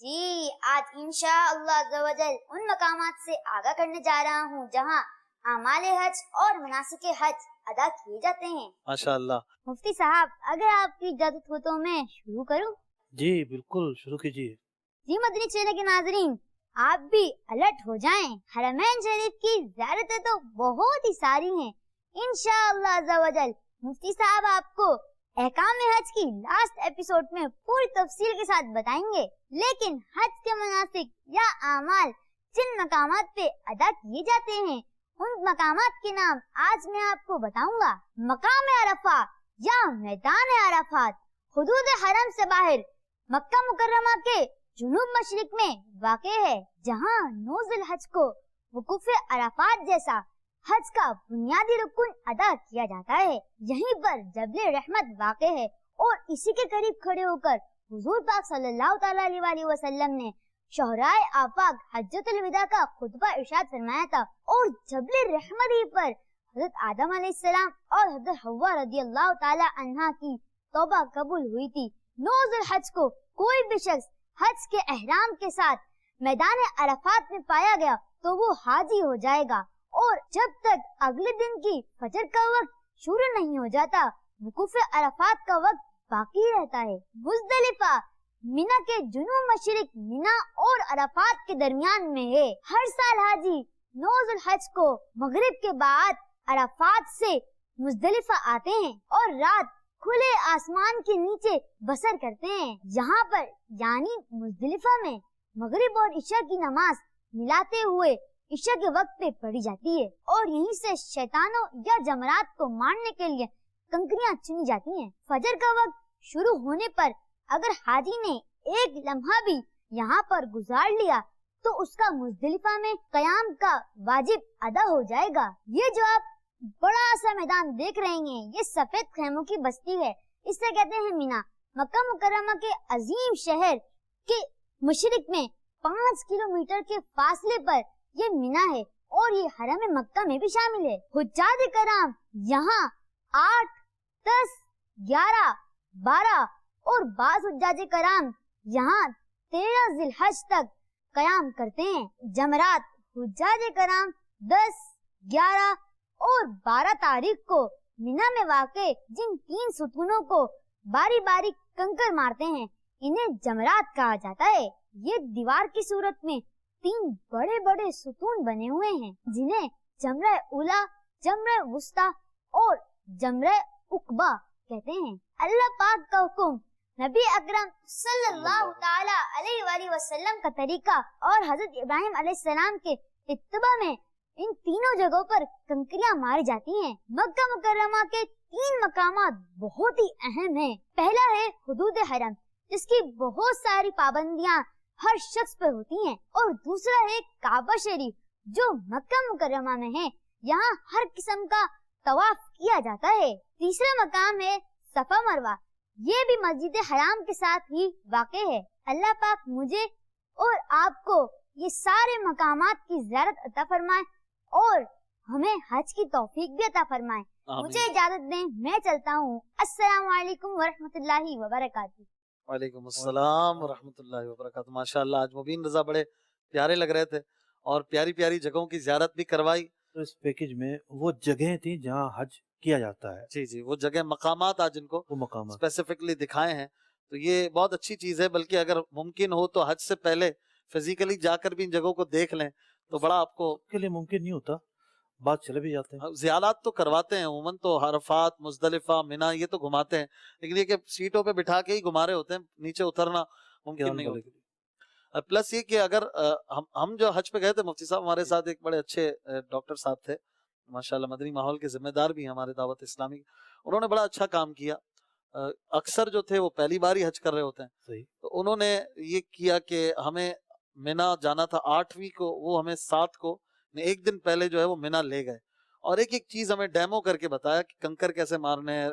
G: جی آج انشاءاللہ عز و جل ان مقامات سے آگاہ کرنے جا رہا ہوں جہاں اعمال حج اور مناسک حج ادا کیے جاتے ہیں۔
A: ماشاءاللہ۔
G: مفتی صاحب اگر آپ کی اجازت ہو تو میں شروع کروں؟
C: جی بالکل شروع کیجیے۔
G: جی مدنی چینل کے ناظرین آپ بھی الرٹ ہو جائیں، حرمین شریف کی زیارتیں تو بہت ہی ساری ہیں، انشاءاللہ عز و جل مفتی صاحب آپ کو احکام حج کی لاسٹ ایپیسوڈ میں پوری تفصیل کے ساتھ بتائیں گے، لیکن حج کے مناسک یا اعمال جن مقامات پہ ادا کیے جاتے ہیں ان مقامات کے نام آج میں آپ کو بتاؤں گا۔ مقام عرفہ یا میدان عرفات حدود حرم سے باہر مکہ مکرمہ کے جنوب مشرق میں واقع ہے، جہاں 9 ذی الحج کو وقوف عرفات جیسا حج کا بنیادی رکن ادا کیا جاتا ہے۔ یہیں پر جبل رحمت واقع ہے اور اسی کے قریب کھڑے ہو کر حضور پاک صلی اللہ تعالیٰ علیہ وسلم نے شہرائے آفاق حجۃ الوداع کا خطبہ ارشاد فرمایا تھا، اور جبل رحمت ہی پر حضرت آدم علیہ السلام اور حضرت حوا رضی اللہ تعالیٰ عنہا کی توبہ قبول ہوئی تھی۔ 9 ذی الحج کو کوئی بھی شخص حج کے احرام کے ساتھ میدان عرفات میں پایا گیا تو وہ حاجی ہو جائے گا، اور جب تک اگلے دن کی فجر کا وقت شروع نہیں ہو جاتا وقوف عرفات کا وقت باقی رہتا ہے۔ مزدلفہ مینا کے جنوب مشرق مینا اور عرفات کے درمیان میں ہے۔ ہر سال حاجی 9 ذی الحج کو مغرب کے بعد عرفات سے مزدلفہ آتے ہیں اور رات کھلے آسمان کے نیچے بسر کرتے ہیں۔ یہاں پر یعنی مزدلفہ میں مغرب اور عشاء کی نماز ملاتے ہوئے عشاء کے وقت پہ پڑھی جاتی ہے، اور یہیں سے شیطانوں یا جمرات کو مارنے کے لیے کنکریاں چنی جاتی ہیں۔ فجر کا وقت شروع ہونے پر اگر حاجی نے ایک لمحہ بھی یہاں پر گزار لیا تو اس کا مزدلفہ میں قیام کا واجب ادا ہو جائے گا۔ یہ جو آپ بڑا سا میدان دیکھ رہے ہیں یہ سفید خیموں کی بستی ہے، اسے کہتے ہیں مینا۔ مکہ مکرمہ کے عظیم شہر کے مشرق میں 5 کلومیٹر کے فاصلے پر یہ مینا ہے، اور یہ حرم مکہ میں بھی شامل ہے۔ حجاج کرام یہاں 8، 10، 11، 12 اور بعض حجاج کرام یہاں 13 ذی الحج تک قیام کرتے ہیں۔ جمرات حجاج کرام 10، 11 اور 12 تاریخ کو مینا میں واقع جن 3 ستونوں کو باری باری کنکر مارتے ہیں انہیں جمرات کہا جاتا ہے۔ یہ دیوار کی صورت میں 3 بڑے بڑے ستون بنے ہوئے ہیں جنہیں جمرہ اولا، جمرہ وسطی اور جمرہ عقبہ کہتے ہیں۔ اللہ پاک کا حکم، نبی اکرم صلی اللہ تعالی علیہ وآلہ وسلم کا طریقہ اور حضرت ابراہیم علیہ السلام کے اتباع میں ان تینوں جگہوں پر کنکریاں ماری جاتی ہیں۔ مکہ مکرمہ کے 3 مقامات بہت ہی اہم ہیں۔ پہلا ہے حدود حرم جس کی بہت ساری پابندیاں ہر شخص پر ہوتی ہیں، اور دوسرا ہے کعبہ شریف جو مکہ مکرمہ میں ہے، یہاں ہر قسم کا طواف کیا جاتا ہے۔ تیسرا مقام ہے صفا مروہ، یہ بھی مسجد حرام کے ساتھ ہی واقع ہے۔ اللہ پاک مجھے اور آپ کو یہ سارے مقامات کی زیارت عطا فرمائے اور ہمیں حج کی توفیق بھی عطا فرمائے۔ مجھے اجازت دیں، میں چلتا ہوں۔ السلام علیکم ورحمۃ اللہ وبرکاتہ۔
A: وعلیکم السلام ورحمۃ اللہ وبرکاتہ۔ ماشاءاللہ آج مبین رضا بڑے پیارے لگ رہے تھے اور پیاری پیاری جگہوں کی زیارت بھی کروائی۔
C: تو اس پیکج میں وہ جگہیں تھیں جہاں حج کیا جاتا ہے،
A: جی جی، وہ جگہ مقامات آج ان کو
C: وہ مقامات
A: اسپیسیفکلی دکھائے ہیں، تو یہ بہت اچھی چیز ہے۔ بلکہ اگر ممکن ہو تو حج سے پہلے فزیکلی جا کر بھی ان جگہوں کو دیکھ لیں تو بڑا آپ کو
C: کے لیے ممکن نہیں ہوتا، بعد چلے بھی جاتے ہیں۔
A: زیارات تو کرواتے ہیں عموماً، تو عرفات، مزدلفہ، مینا یہ تو گھماتے ہیں، لیکن یہ کہ سیٹوں پہ بٹھا کے ہی گھما رہے ہوتے ہیں، نیچے اترنا ممکن نہیں ہوتا۔ پلس یہ کہ اگر ہم جو حج پہ گئے تھے، مفتی صاحب ہمارے ساتھ ایک بڑے اچھے ڈاکٹر صاحب تھے، ماشاءاللہ مدنی ماحول کے ذمہ دار بھی ہیں ہمارے دعوت اسلامی، انہوں نے بڑا اچھا کام کیا۔ اکثر جو تھے وہ پہلی بار ہی حج کر رہے ہوتے ہیں،
C: صحیح۔
A: تو انہوں نے یہ کیا کہ ہمیں مینا جانا تھا 8ویں کو، وہ ہمیں 7 کو ایک دن پہلے جو ہے وہ مینا لے گئے، اور ایک ایک چیز ہمیں ڈیمو کر کے بتایا کہ کنکر کیسے مارنے ہیں،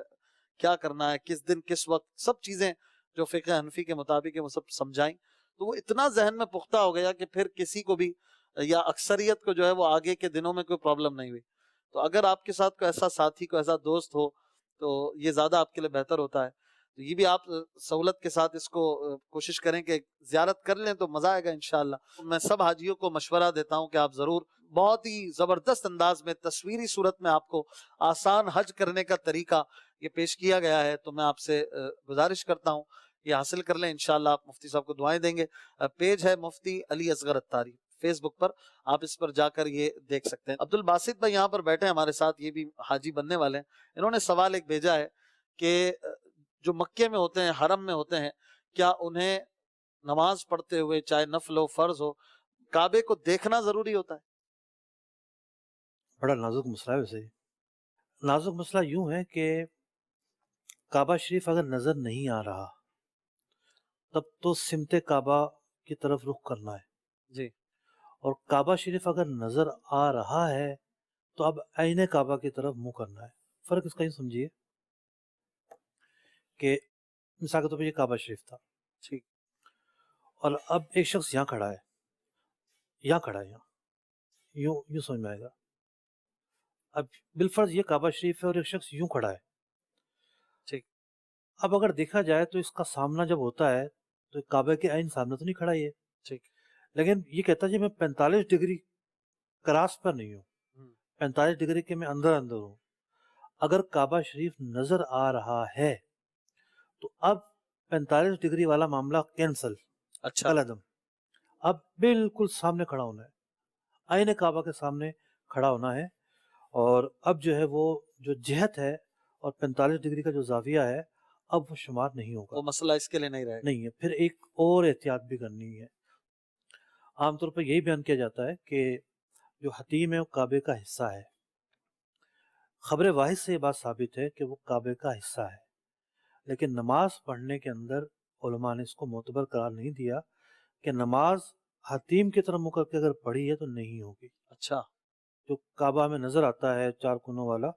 A: کیا کرنا ہے، کس دن کس وقت، سب چیزیں جو فقہ حنفی کے مطابق ہے وہ سب سمجھائیں۔ تو وہ اتنا ذہن میں پختہ ہو گیا کہ پھر کسی کو بھی یا اکثریت کو جو ہے وہ آگے کے دنوں میں کوئی پرابلم نہیں ہوئی۔ تو اگر آپ کے ساتھ کوئی ایسا ساتھی، کوئی ایسا دوست ہو تو یہ زیادہ آپ کے لیے بہتر ہوتا ہے۔ تو یہ بھی آپ سہولت کے ساتھ اس کو کوشش کریں کہ زیارت کر لیں تو مزہ آئے گا انشاءاللہ. میں سب حاجیوں کو مشورہ دیتا ہوں کہ آپ ضرور بہت ہی زبردست انداز میں تصویری صورت میں آپ کو آسان حج کرنے کا طریقہ یہ پیش کیا گیا ہے، تو میں آپ سے گزارش کرتا ہوں یہ حاصل کر لیں. انشاءاللہ آپ مفتی صاحب کو دعائیں دیں گے. پیج ہے مفتی علی اصغر اتاری فیس بک پر، آپ اس پر جا کر یہ دیکھ سکتے ہیں. عبد الباسط بھائی یہاں پر بیٹھے ہیں ہمارے ساتھ، یہ بھی حاجی بننے والے ہیں. انہوں نے سوال ایک بھیجا ہے کہ جو مکے میں ہوتے ہیں، حرم میں ہوتے ہیں، کیا انہیں نماز پڑھتے ہوئے چاہے نفل ہو فرض ہو کعبے کو دیکھنا ضروری ہوتا ہے؟
C: بڑا نازک مسئلہ ہے. ویسے نازک مسئلہ یوں ہے کہ کعبہ شریف اگر نظر نہیں آ رہا تب تو سمت کعبہ کی طرف رخ کرنا ہے
A: جی.
C: اور کعبہ شریف اگر نظر آ رہا ہے تو اب عین کعبہ کی طرف منہ کرنا ہے. فرق اس کا یہ سمجھیے کہ مثال کے طور پہ یہ کعبہ شریف تھا
A: ٹھیک،
C: اور اب ایک شخص یہاں کھڑا ہے، یہاں کھڑا ہے، یوں یوں سمجھ میں آئے گا. اب بالفرض یہ کعبہ شریف ہے اور ایک شخص یوں کھڑا ہے.
A: ٹھیک.
C: اب اگر دیکھا جائے تو اس کا سامنا جب ہوتا ہے تو کعبہ کے عین سامنے تو نہیں کھڑا یہ،
A: ٹھیک،
C: لیکن یہ کہتا ہے کہ میں 45 ڈگری کراس پر نہیں ہوں، 45 ڈگری کے میں اندر ہوں. اگر کعبہ شریف نظر آ رہا ہے تو اب 45 ڈگری والا معاملہ کینسل.
A: اچھا،
C: العدم اب بالکل سامنے کھڑا ہونا ہے، عین کعبہ کے سامنے کھڑا ہونا ہے. اور اب جو ہے وہ جو جہت ہے اور 45 ڈگری کا جو زاویہ ہے اب وہ شمار نہیں ہوگا،
A: وہ مسئلہ اس کے لیے نہیں رہے گا.
C: نہیں ہے. پھر ایک اور احتیاط بھی کرنی ہے. عام طور پر یہی بیان کیا جاتا ہے کہ جو حتیم ہے وہ کعبے کا حصہ ہے. خبر واحد سے یہ بات ثابت ہے کہ وہ کعبے کا حصہ ہے، لیکن نماز پڑھنے کے اندر علماء نے اس کو معتبر قرار نہیں دیا کہ نماز حتیم کی طرف منہ کر کے اگر پڑھی ہے تو نہیں ہوگی.
A: اچھا،
C: جو کعبہ میں نظر آتا ہے 4 کونوں والا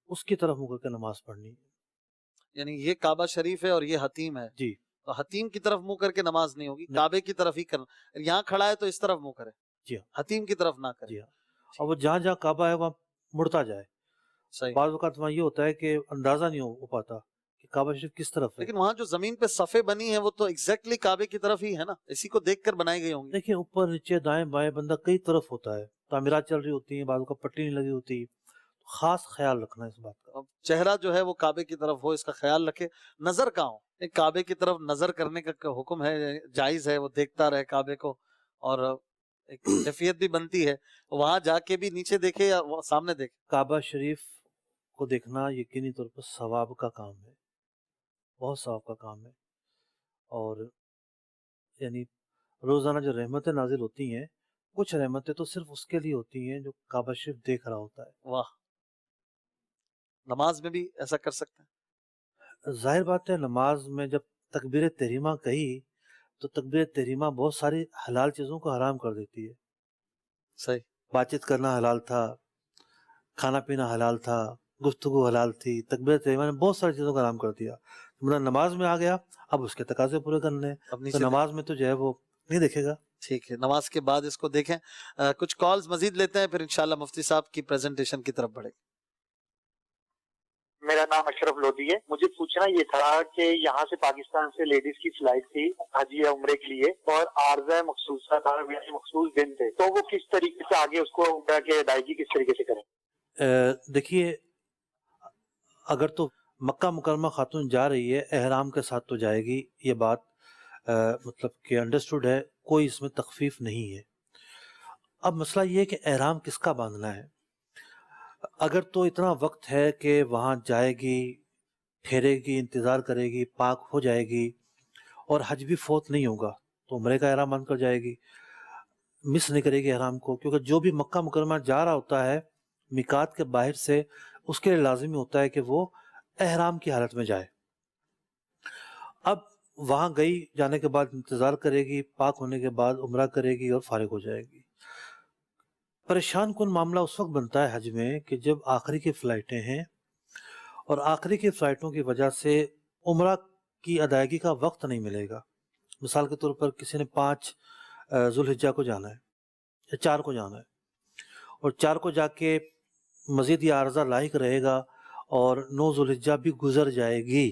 C: اس کی طرف منہ کر کے نماز پڑھنی ہے.
A: یعنی یہ کعبہ شریف ہے اور یہ حتیم ہے،
C: جی
A: تو حتیم کی طرف منہ کر کے نماز نہیں ہوگی، کعبے کی طرف ہی کرنا. یہاں کھڑا ہے تو اس طرف منہ کرے،
C: جی ہاں،
A: حتیم کی طرف نہ کرے.
C: جی ہاں. اور وہ جہاں جہاں کعبہ ہے وہاں مڑتا جائے.
A: صحیح.
C: بعض اوقات وہاں یہ ہوتا ہے کہ اندازہ نہیں ہو پاتا کہ کعبہ شریف کس طرف ہے.
A: لیکن وہاں جو زمین پہ صفیں بنی ہیں وہ تو ایگزیکٹلی کعبے کی طرف ہی ہے نا، اسی کو دیکھ کر بنائی گئی ہوں گی.
C: دیکھیں اوپر نیچے دائیں بائیں بندہ کئی طرف ہوتا ہے، تعمیرات چل رہی ہوتی ہیں، بعض کا پٹی نہیں لگی ہوتی. خاص خیال رکھنا ہے اس بات کا.
A: اب چہرہ جو ہے وہ کعبے کی طرف ہو، اس کا خیال رکھے. نظر کہاں ہو، ایک کعبے کی طرف نظر کرنے کا حکم ہے، جائز ہے، وہ دیکھتا رہے کعبے کو، اور ایک کیفیت بھی بنتی ہے. وہاں جا کے بھی نیچے دیکھے یا سامنے دیکھے.
C: کعبہ شریف کو دیکھنا یقینی طور پر ثواب کا کام ہے، بہت ثواب کا کام ہے. اور یعنی روزانہ جو رحمتیں نازل ہوتی ہیں، کچھ رحمتیں تو صرف اس کے لیے ہوتی ہیں جو کعبہ شریف دیکھ رہا ہوتا ہے.
A: واہ، نماز میں بھی ایسا کر سکتے ہیں.
C: ظاہر بات ہے نماز میں جب تکبیر تحریمہ کہی تو تکبیر تحریمہ بہت ساری حلال چیزوں کو حرام کر دیتی ہے.
A: صحیح.
C: بات چیت کرنا حلال تھا، کھانا پینا حلال تھا، گفتگو حلال تھی. تکبیر تحریمہ نے بہت ساری چیزوں کو حرام کر دیا. مطلب نماز میں آ گیا، اب اس کے تقاضے پورے کرنے ہیں،
A: اب
C: تو
A: نیچے
C: نماز میں تو جو ہے وہ نہیں دیکھے گا.
A: ٹھیک ہے، نماز کے بعد اس کو دیکھیں. کچھ کالز مزید لیتے ہیں، پھر انشاءاللہ مفتی صاحب کی پریزنٹیشن کی طرف بڑھے.
H: میرا نام اشرف لودھی ہے. مجھے پوچھنا یہ تھا کہ یہاں سے پاکستان سے لیڈیز کی فلائٹ تھی حج یا عمرے کے لیے، اور عارضہ مخصوصہ تھا، یعنی مخصوص دن تھے، تو وہ کس طریقے سے آگے اس کو عمرہ کی ادائیگی کس طریقے سے کریں؟
C: دیکھیے اگر تو مکہ مکرمہ خاتون جا رہی ہے احرام کے ساتھ تو جائے گی، یہ بات مطلب کہ انڈرسٹوڈ ہے، کوئی اس میں تخفیف نہیں ہے. اب مسئلہ یہ ہے کہ احرام کس کا باندھنا ہے. اگر تو اتنا وقت ہے کہ وہاں جائے گی، ٹھہرے گی، انتظار کرے گی، پاک ہو جائے گی اور حج بھی فوت نہیں ہوگا تو عمرے کا احرام باندھ کر جائے گی، مس نہیں کرے گی احرام کو. کیونکہ جو بھی مکہ مکرمہ جا رہا ہوتا ہے میقات کے باہر سے، اس کے لیے لازمی ہوتا ہے کہ وہ احرام کی حالت میں جائے. اب وہاں گئی، جانے کے بعد انتظار کرے گی، پاک ہونے کے بعد عمرہ کرے گی اور فارغ ہو جائے گی. پریشان کن معاملہ اس وقت بنتا ہے حج میں کہ جب آخری کی فلائٹیں ہیں اور آخری کی فلائٹوں کی وجہ سے عمرہ کی ادائیگی کا وقت نہیں ملے گا. مثال کے طور پر کسی نے 5 ذوالحجہ کو جانا ہے یا 4 کو جانا ہے، اور 4 کو جا کے مزید یہ عارضہ لاحق رہے گا اور 9 ذوالحجہ بھی گزر جائے گی،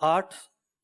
C: 8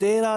C: 13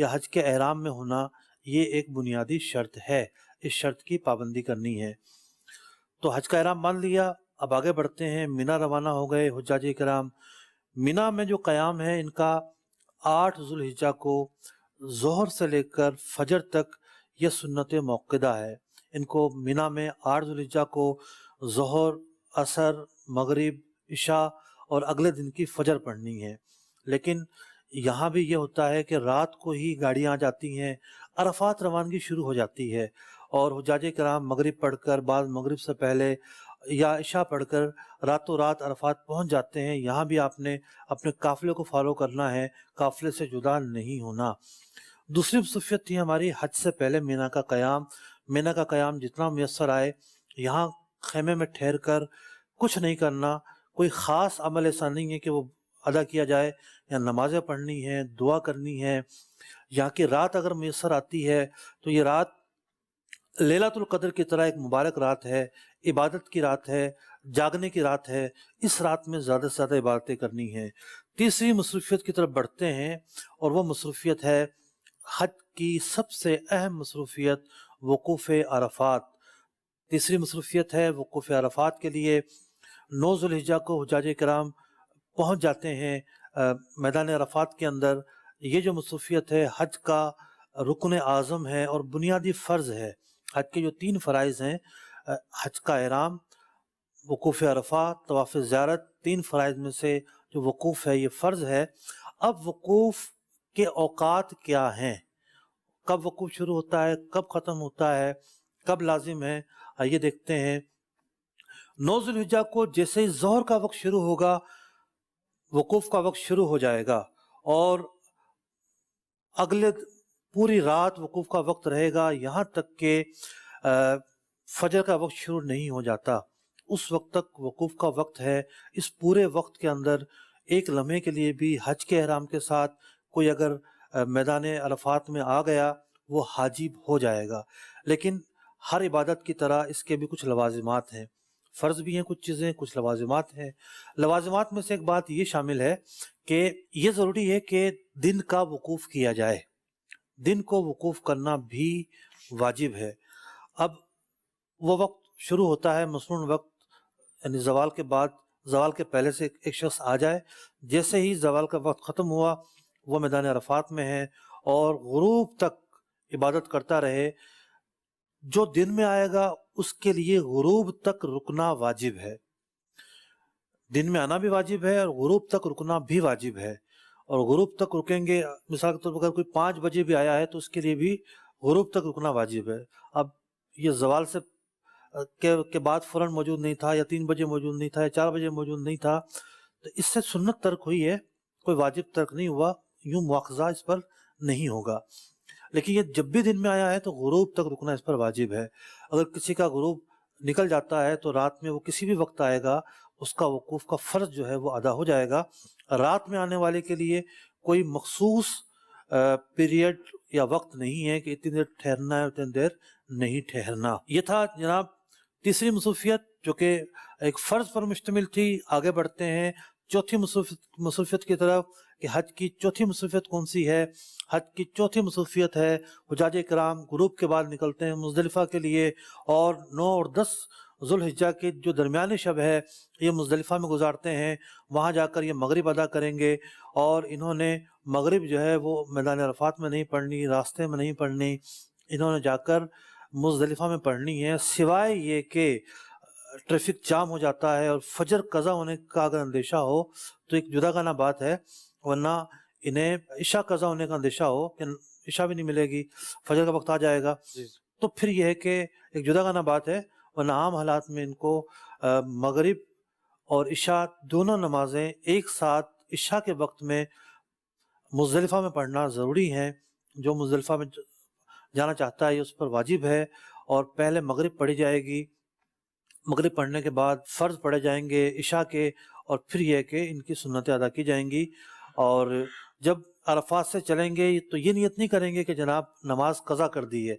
C: یا حج کے احرام میں ہونا یہ ایک بنیادی شرط ہے، اس شرط کی پابندی کرنی ہے۔ تو حج کا احرام باندھ لیا، اب آگے بڑھتے ہیں، مینا روانہ ہو گئے حجاج کرام۔ مینا میں جو قیام ہے ان کا 8 ذو الحجہ کو ظہر سے لے کر فجر تک یہ سنت موقدہ ہے۔ ان کو مینا میں 8 ذو الحجہ کو ظہر، عصر، مغرب، عشاء اور اگلے دن کی فجر پڑھنی ہے۔ لیکن یہاں بھی یہ ہوتا ہے کہ رات کو ہی گاڑیاں آ جاتی ہیں، عرفات روانگی شروع ہو جاتی ہے، اور حجاج کرام مغرب پڑھ کر، بعض مغرب سے پہلے یا عشاء پڑھ کر راتوں رات عرفات پہنچ جاتے ہیں۔ یہاں بھی آپ نے اپنے قافلے کو فالو کرنا ہے، قافلے سے جدا نہیں ہونا۔ دوسری مصروفیت تھی ہماری حج سے پہلے مینا کا قیام۔ مینا کا قیام جتنا میسر آئے یہاں خیمے میں ٹھہر کر کچھ نہیں کرنا، کوئی خاص عمل ایسا نہیں ہے کہ وہ ادا کیا جائے، یا نمازیں پڑھنی ہیں، دعا کرنی ہے۔ یہاں کی رات اگر میسر آتی ہے تو یہ رات لیلۃ القدر کی طرح ایک مبارک رات ہے، عبادت کی رات ہے، جاگنے کی رات ہے۔ اس رات میں زیادہ سے زیادہ عبادتیں کرنی ہیں۔ تیسری مصروفیت کی طرف بڑھتے ہیں، اور وہ مصروفیت ہے حج کی سب سے اہم مصروفیت، وقوف عرفات۔ تیسری مصروفیت ہے وقوف عرفات کے لیے 9 ذو الحجہ کو حجاج کرام پہنچ جاتے ہیں میدان عرفات کے اندر۔ یہ جو مصروفیت ہے حج کا رکن اعظم ہے اور بنیادی فرض ہے۔ حج کے جو 3 فرائض ہیں، حج کا احرام، وقوف عرفات، طواف زیارت، 3 فرائض میں سے جو وقوف ہے یہ فرض ہے۔ اب وقوف کے اوقات کیا ہیں، کب وقوف شروع ہوتا ہے، کب ختم ہوتا ہے، کب لازم ہے، آئیے دیکھتے ہیں۔ 9 ذو الحجہ کو جیسے ہی ظہر کا وقت شروع ہوگا وقوف کا وقت شروع ہو جائے گا، اور اگلے پوری رات وقوف کا وقت رہے گا، یہاں تک کہ فجر کا وقت شروع نہیں ہو جاتا۔ اس وقت تک وقوف کا وقت ہے۔ اس پورے وقت کے اندر ایک لمحے کے لیے بھی حج کے احرام کے ساتھ کوئی اگر میدان عرفات میں آ گیا وہ حاجی ہو جائے گا۔ لیکن ہر عبادت کی طرح اس کے بھی کچھ لوازمات ہیں، فرض بھی ہیں کچھ چیزیں، کچھ لوازمات ہیں۔ لوازمات میں سے ایک بات یہ شامل ہے کہ یہ ضروری ہے کہ دن کا وقوف کیا جائے، دن کو وقوف کرنا بھی واجب ہے۔ اب وہ وقت شروع ہوتا ہے مسنون وقت، یعنی زوال کے بعد، زوال کے پہلے سے ایک شخص آ جائے، جیسے ہی زوال کا وقت ختم ہوا وہ میدان عرفات میں ہے اور غروب تک عبادت کرتا رہے۔ جو دن میں آئے گا اس کے لیے غروب تک رکنا واجب ہے، دن میں آنا بھی واجب ہے اور غروب تک رکنا بھی واجب ہے۔ اور غروب تک رکیں گے، مثال کے طور پر اگر کوئی 5 بجے بھی آیا ہے تو اس کے لیے بھی غروب تک رکنا واجب ہے۔ اب یہ زوال سے کے بعد فوراً موجود نہیں تھا، یا 3 بجے موجود نہیں تھا، یا 4 بجے موجود نہیں تھا، تو اس سے سنت ترک ہوئی ہے، کوئی واجب ترک نہیں ہوا، یوں مواخذہ اس پر نہیں ہوگا۔ لیکن یہ جب بھی دن میں آیا ہے تو غروب تک رکنا اس پر واجب ہے۔ اگر کسی کا غروب نکل جاتا ہے تو رات میں وہ کسی بھی وقت آئے گا، اس کا وقوف کا فرض جو ہے وہ ادا ہو جائے گا۔ رات میں آنے والے کے لیے کوئی مخصوص پیریڈ یا وقت نہیں ہے کہ اتنی دیر ٹھہرنا ہے، اتنی دیر نہیں ٹھہرنا۔ یہ تھا جناب تیسری مصروفیت جو کہ ایک فرض پر مشتمل تھی۔ آگے بڑھتے ہیں چوتھی مصروفیت کی طرف کہ حج کی چوتھی مصروفیت کون سی ہے۔ حج کی چوتھی مصروفیت ہے حجاج کرام غروب کے بعد نکلتے ہیں مزدلفہ کے لیے، اور 9 اور 10 ذو الحجہ کی جو درمیانی شب ہے یہ مزدلفہ میں گزارتے ہیں۔ وہاں جا کر یہ مغرب ادا کریں گے، اور انہوں نے مغرب جو ہے وہ میدان عرفات میں نہیں پڑھنی، راستے میں نہیں پڑھنی، انہوں نے جا کر مزدلفہ میں پڑھنی ہے، سوائے یہ کہ ٹریفک جام ہو جاتا ہے اور فجر قضا ہونے کا اگر اندیشہ ہو تو ایک جدا گانا بات ہے، ورنہ انہیں عشاء قضا ہونے کا اندیشہ ہو کہ عشاء بھی نہیں ملے گی، فجر کا وقت آ جائے گا، تو پھر یہ ہے کہ ایک جدا گانا بات ہے، ورنہ عام حالات میں ان کو مغرب اور عشاء دونوں نمازیں ایک ساتھ عشاء کے وقت میں مزدلفہ میں پڑھنا ضروری ہے۔ جو مزدلفہ میں جانا چاہتا ہے اس پر واجب ہے، اور پہلے مغرب پڑھی جائے گی، مغرب پڑھنے کے بعد فرض پڑھے جائیں گے عشاء کے، اور پھر یہ کہ ان کی سنتیں ادا کی جائیں گی۔ اور جب عرفات سے چلیں گے تو یہ نیت نہیں کریں گے کہ جناب نماز قضا کر دی ہے،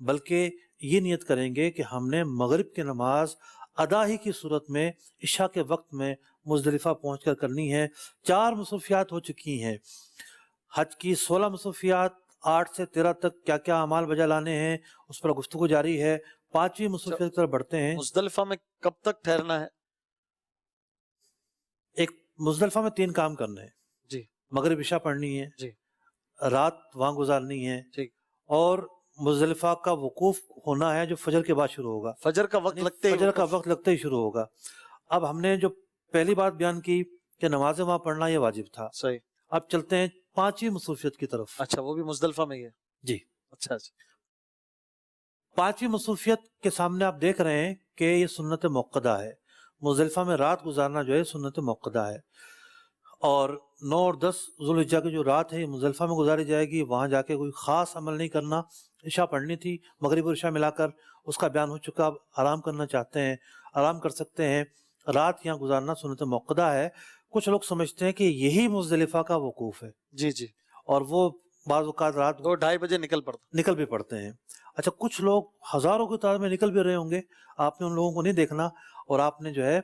C: بلکہ یہ نیت کریں گے کہ ہم نے مغرب کی نماز ادا ہی کی صورت میں عشاء کے وقت میں مزدلفہ پہنچ کر کرنی ہے۔ 4 مصروفیات ہو چکی ہیں، حج کی 16 مصروفیات 8 سے 13 تک کیا کیا اعمال بجا لانے ہیں اس پر گفتگو جاری ہے. 5ویں مصروفیت کی طرف بڑھتے ہیں.
A: مزدلفہ میں کب تک ٹھہرنا ہے؟
C: ایک مزدلفہ میں 3 کام کرنے ہیں.
A: جی.
C: مغرب عشاء پڑھنی ہے.
A: جی.
C: رات وہاں گزارنی ہے.
A: ٹھیک.
C: اور مزدلفہ کا وقوف ہونا ہے جو فجر کے بعد شروع ہوگا.
A: فجر کا وقت لگتے ہی
C: فجر کا وقت لگتے ہی شروع ہوگا. اب ہم نے جو پہلی بات بیان کی کہ نماز وہاں پڑھنا یہ واجب تھا.
A: صحیح.
C: اب چلتے ہیں 5ویں مصروفیت کی طرف.
A: اچھا وہ بھی مزدلفہ میں ہی ہے؟
C: جی.
A: اچھا.
C: 5ویں مصروفیت کے سامنے آپ دیکھ رہے ہیں کہ یہ سنت موقدہ ہے. مزدلفہ میں رات گزارنا جو ہے سنت موقدہ ہے. اور 9 اور 10 ذوالحجہ کی جو رات ہے یہ مزدلفہ میں گزاری جائے گی. وہاں جا کے کوئی خاص عمل نہیں کرنا. عشاء پڑھنی تھی، مغرب اور عشاء ملا کر اس کا بیان ہو چکا. اب آرام کرنا چاہتے ہیں آرام کر سکتے ہیں. رات یہاں گزارنا سنت موقدہ ہے. کچھ لوگ سمجھتے ہیں کہ یہی مزدلفہ کا وقوف ہے.
A: جی جی.
C: اور وہ بعض اوقات رات
A: 2-2:30 بجے نکل
C: بھی پڑتے ہیں. اچھا کچھ لوگ ہزاروں کی تعداد میں نکل بھی رہے ہوں گے. آپ نے ان لوگوں کو نہیں دیکھنا اور آپ نے جو ہے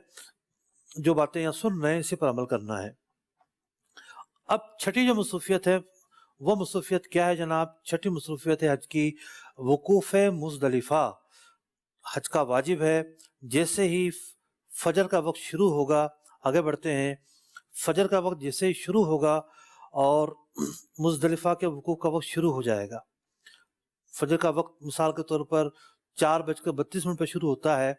C: جو باتیں یہاں سن رہے ہیں اسی پر عمل کرنا ہے. اب 6ٹھی جو مصروفیت ہے وہ مصروفیت کیا ہے جناب؟ 6ٹھی مصروفیت ہے حج کی وقوف مزدلفہ. حج کا واجب ہے. جیسے ہی فجر کا وقت شروع ہوگا، آگے بڑھتے ہیں، فجر کا وقت جیسے ہی شروع ہوگا اور مزدلفہ کے وقوف کا وقت شروع ہو جائے گا. فجر کا وقت مثال کے طور پر 4:32 پہ شروع ہوتا ہے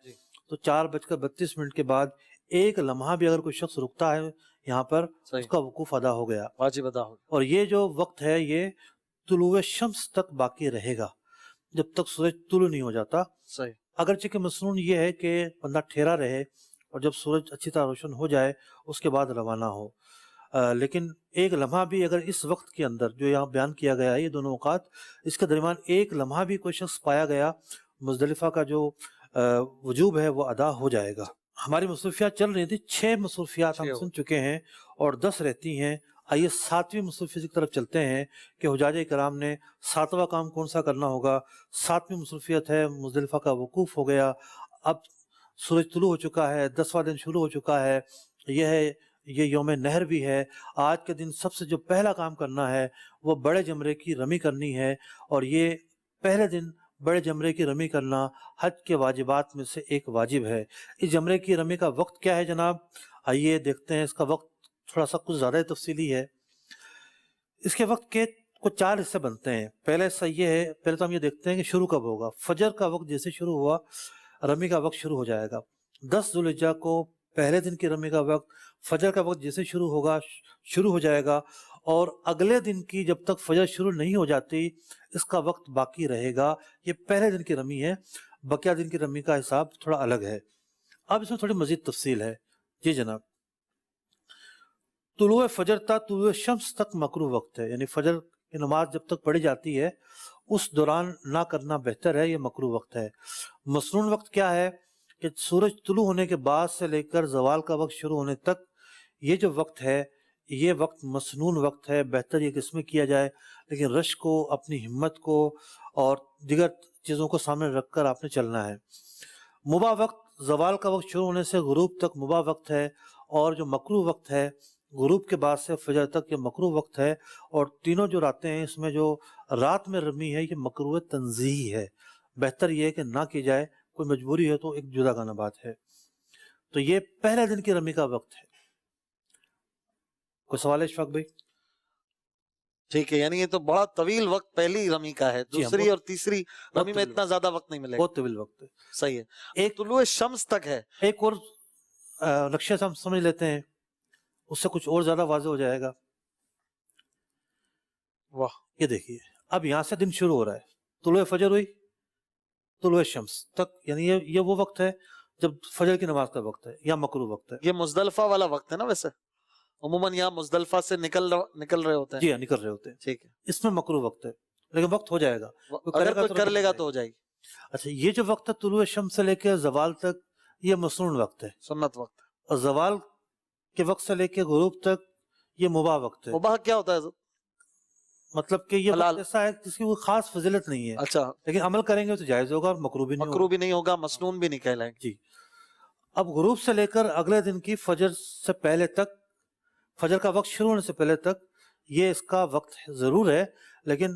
C: تو 4:32 کے بعد ایک لمحہ بھی اگر کوئی شخص رکتا ہے یہاں پر اس کا وقوف ادا ہو گیا،
A: واجب ادا ہو گیا.
C: اور یہ جو وقت ہے یہ طلوع شمس تک باقی رہے گا جب تک سورج طلوع نہیں ہو جاتا.
A: صحیح.
C: اگرچہ کہ مسنون یہ ہے کہ بندہ ٹھہرا رہے اور جب سورج اچھی طرح روشن ہو جائے اس کے بعد روانہ ہو. لیکن ایک لمحہ بھی اگر اس وقت کے اندر جو یہاں بیان کیا گیا ہے یہ دونوں اوقات، اس کے درمیان ایک لمحہ بھی کوئی شخص پایا گیا، مزدلفہ کا جو وجوب ہے وہ ادا ہو جائے گا. ہماری مصروفیات چل رہی تھی، 6 مصروفیات ہم سن چکے ہیں اور 10 رہتی ہیں. آئیے 7ویں مصروفیت کی طرف چلتے ہیں کہ حجاج کرام نے 7واں کام کون سا کرنا ہوگا. 7ویں مصروفیت ہے مزدلفہ کا وقوف ہو گیا. اب سورج طلوع ہو چکا ہے، 10واں دن شروع ہو چکا ہے. یہ یوم نہر بھی ہے. آج کے دن سب سے جو پہلا کام کرنا ہے وہ بڑے جمرے کی رمی کرنی ہے. اور یہ پہلے دن بڑے جمرے کی رمی کرنا حج کے واجبات میں سے ایک واجب ہے. اس جمرے کی رمی کا وقت کیا ہے جناب؟ آئیے دیکھتے ہیں. اس کا وقت تھوڑا سا کچھ زیادہ تفصیلی ہے. اس کے وقت کے کچھ 4 حصے بنتے ہیں. پہلے حصہ یہ ہے، پہلے تو ہم یہ دیکھتے ہیں کہ شروع کب ہوگا. فجر کا وقت جیسے شروع ہوا رمی کا وقت شروع ہو جائے گا. 10 ذوالحجہ کو پہلے دن کی رمی کا وقت فجر کا وقت جیسے شروع ہوگا شروع ہو جائے گا، اور اگلے دن کی جب تک فجر شروع نہیں ہو جاتی اس کا وقت باقی رہے گا. یہ پہلے دن کی رمی ہے. بقیہ دن کی رمی کا حساب تھوڑا الگ ہے. اب اس میں تھوڑی مزید تفصیل ہے. جی جناب. طلوع فجر تا طلوع شمس تک مکروہ وقت ہے، یعنی فجر کی نماز جب تک پڑھی جاتی ہے اس دوران نہ کرنا بہتر ہے. یہ مکروہ وقت ہے. مسنون وقت کیا ہے کہ سورج طلوع ہونے کے بعد سے لے کر زوال کا وقت شروع ہونے تک یہ جو وقت ہے یہ وقت مسنون وقت ہے. بہتر یہ کس میں کیا جائے، لیکن رش کو، اپنی ہمت کو اور دیگر چیزوں کو سامنے رکھ کر آپ نے چلنا ہے. مباح وقت زوال کا وقت شروع ہونے سے غروب تک مباح وقت ہے، اور جو مکروہ وقت ہے غروب کے بعد سے فجر تک یہ مکروہ وقت ہے. اور تینوں جو راتیں ہیں اس میں جو رات میں رمی ہے یہ مکروہ تنزیہی ہے. بہتر یہ ہے کہ نہ کی جائے. کوئی مجبوری ہے تو ایک جدا گانا بات ہے. تو یہ پہلے دن کی رمی کا وقت ہے. کوئی سوال ہے اشفاق بھائی؟
A: ٹھیک ہے. یعنی یہ تو بڑا طویل وقت پہلی رمی کا ہے. دوسری اور تیسری رمی میں اتنا زیادہ وقت نہیں ملے گا.
C: بہت طویل وقت ہے.
A: صحیح ہے. ایک طلوع شمس تک ہے.
C: ایک اور نقشے سے ہم سمجھ لیتے ہیں، اس سے کچھ اور زیادہ واضح ہو جائے گا.
A: واہ.
C: یہ دیکھیے اب یہاں سے دن شروع ہو رہا ہے. طلوع فجر ہوئی، طلوع شمس تک، یعنی یہ وہ وقت ہے جب فجر کی نماز کا وقت ہے یا مکروہ وقت ہے.
A: یہ مزدلفہ والا وقت ہے نا؟ ویسے عموماً یہاں مزدلفہ سے نکل رہے ہوتے ہیں.
C: جی ہاں، نکل رہے ہوتے ہیں.
A: ٹھیک ہے.
C: اس میں مکروہ وقت ہے لیکن وقت ہو جائے گا.
A: اگر کوئی کر لے گا تو ہو جائے گی.
C: اچھا یہ جو وقت ہے طلوع شمس سے لے کے زوال تک یہ مسنون وقت ہے،
A: سنت وقت ہے.
C: اور زوال کے وقت سے لے کے غروب تک یہ مباح وقت ہے.
A: مباح کیا ہوتا ہے؟
C: مطلب کہ یہ وقت ایسا ہے جس کی کوئی خاص فضیلت نہیں ہے.
A: اچھا.
C: لیکن عمل کریں گے تو جائز ہوگا اور مکروہ بھی
A: نہیں ہوگا، مسنون بھی نہیں کہلائیں گے.
C: جی. اب غروب سے لے کر اگلے دن کی فجر سے پہلے تک، فجر کا وقت شروع ہونے سے پہلے تک یہ اس کا وقت ضرور ہے، لیکن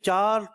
C: 4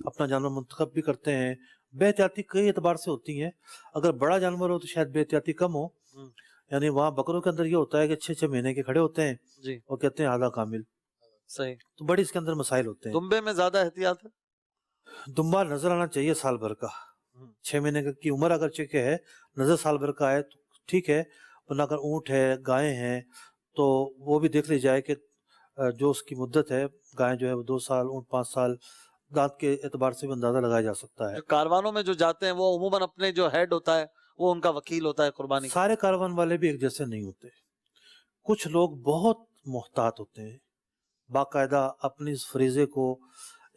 C: اپنا جانور منتخب بھی کرتے ہیں. بے احتیاطی کئی اعتبار سے ہوتی ہیں. اگر بڑا جانور ہو تو شاید بے احتیاطی کم ہو. یعنی وہاں بکروں کے اندر یہ ہوتا ہے کہ 6 مہینے کے کھڑے ہوتے ہیں
A: جی
C: اور کہتے ہیں آدھا کامل.
A: صحیح.
C: تو بڑی اس کے اندر مسائل ہوتے ہیں.
A: دمبے میں زیادہ احتیاط ہے.
C: دمبا نظر آنا چاہیے سال بھر کا. 6 مہینے کی عمر اگر چکے ہے, نظر سال بھر کا ہے تو ٹھیک ہے. ورنہ اگر اونٹ ہے, گائیں ہیں, تو وہ بھی دیکھ لی جائے کہ جو اس کی مدت ہے, گائیں جو ہے وہ 2 سال, اونٹ 5 سال, دانت کے اعتبار سے بھی اندازہ لگایا جا سکتا ہے.
A: جو کاروانوں میں جو جاتے ہیں وہ عموماً اپنے جو ہیڈ ہوتا ہے وہ ان کا وکیل ہوتا ہے قربانی کا.
C: سارے کاروان والے بھی ایک جیسے نہیں ہوتے. کچھ لوگ بہت محتاط ہوتے ہیں, باقاعدہ اپنی اس فریضے کو,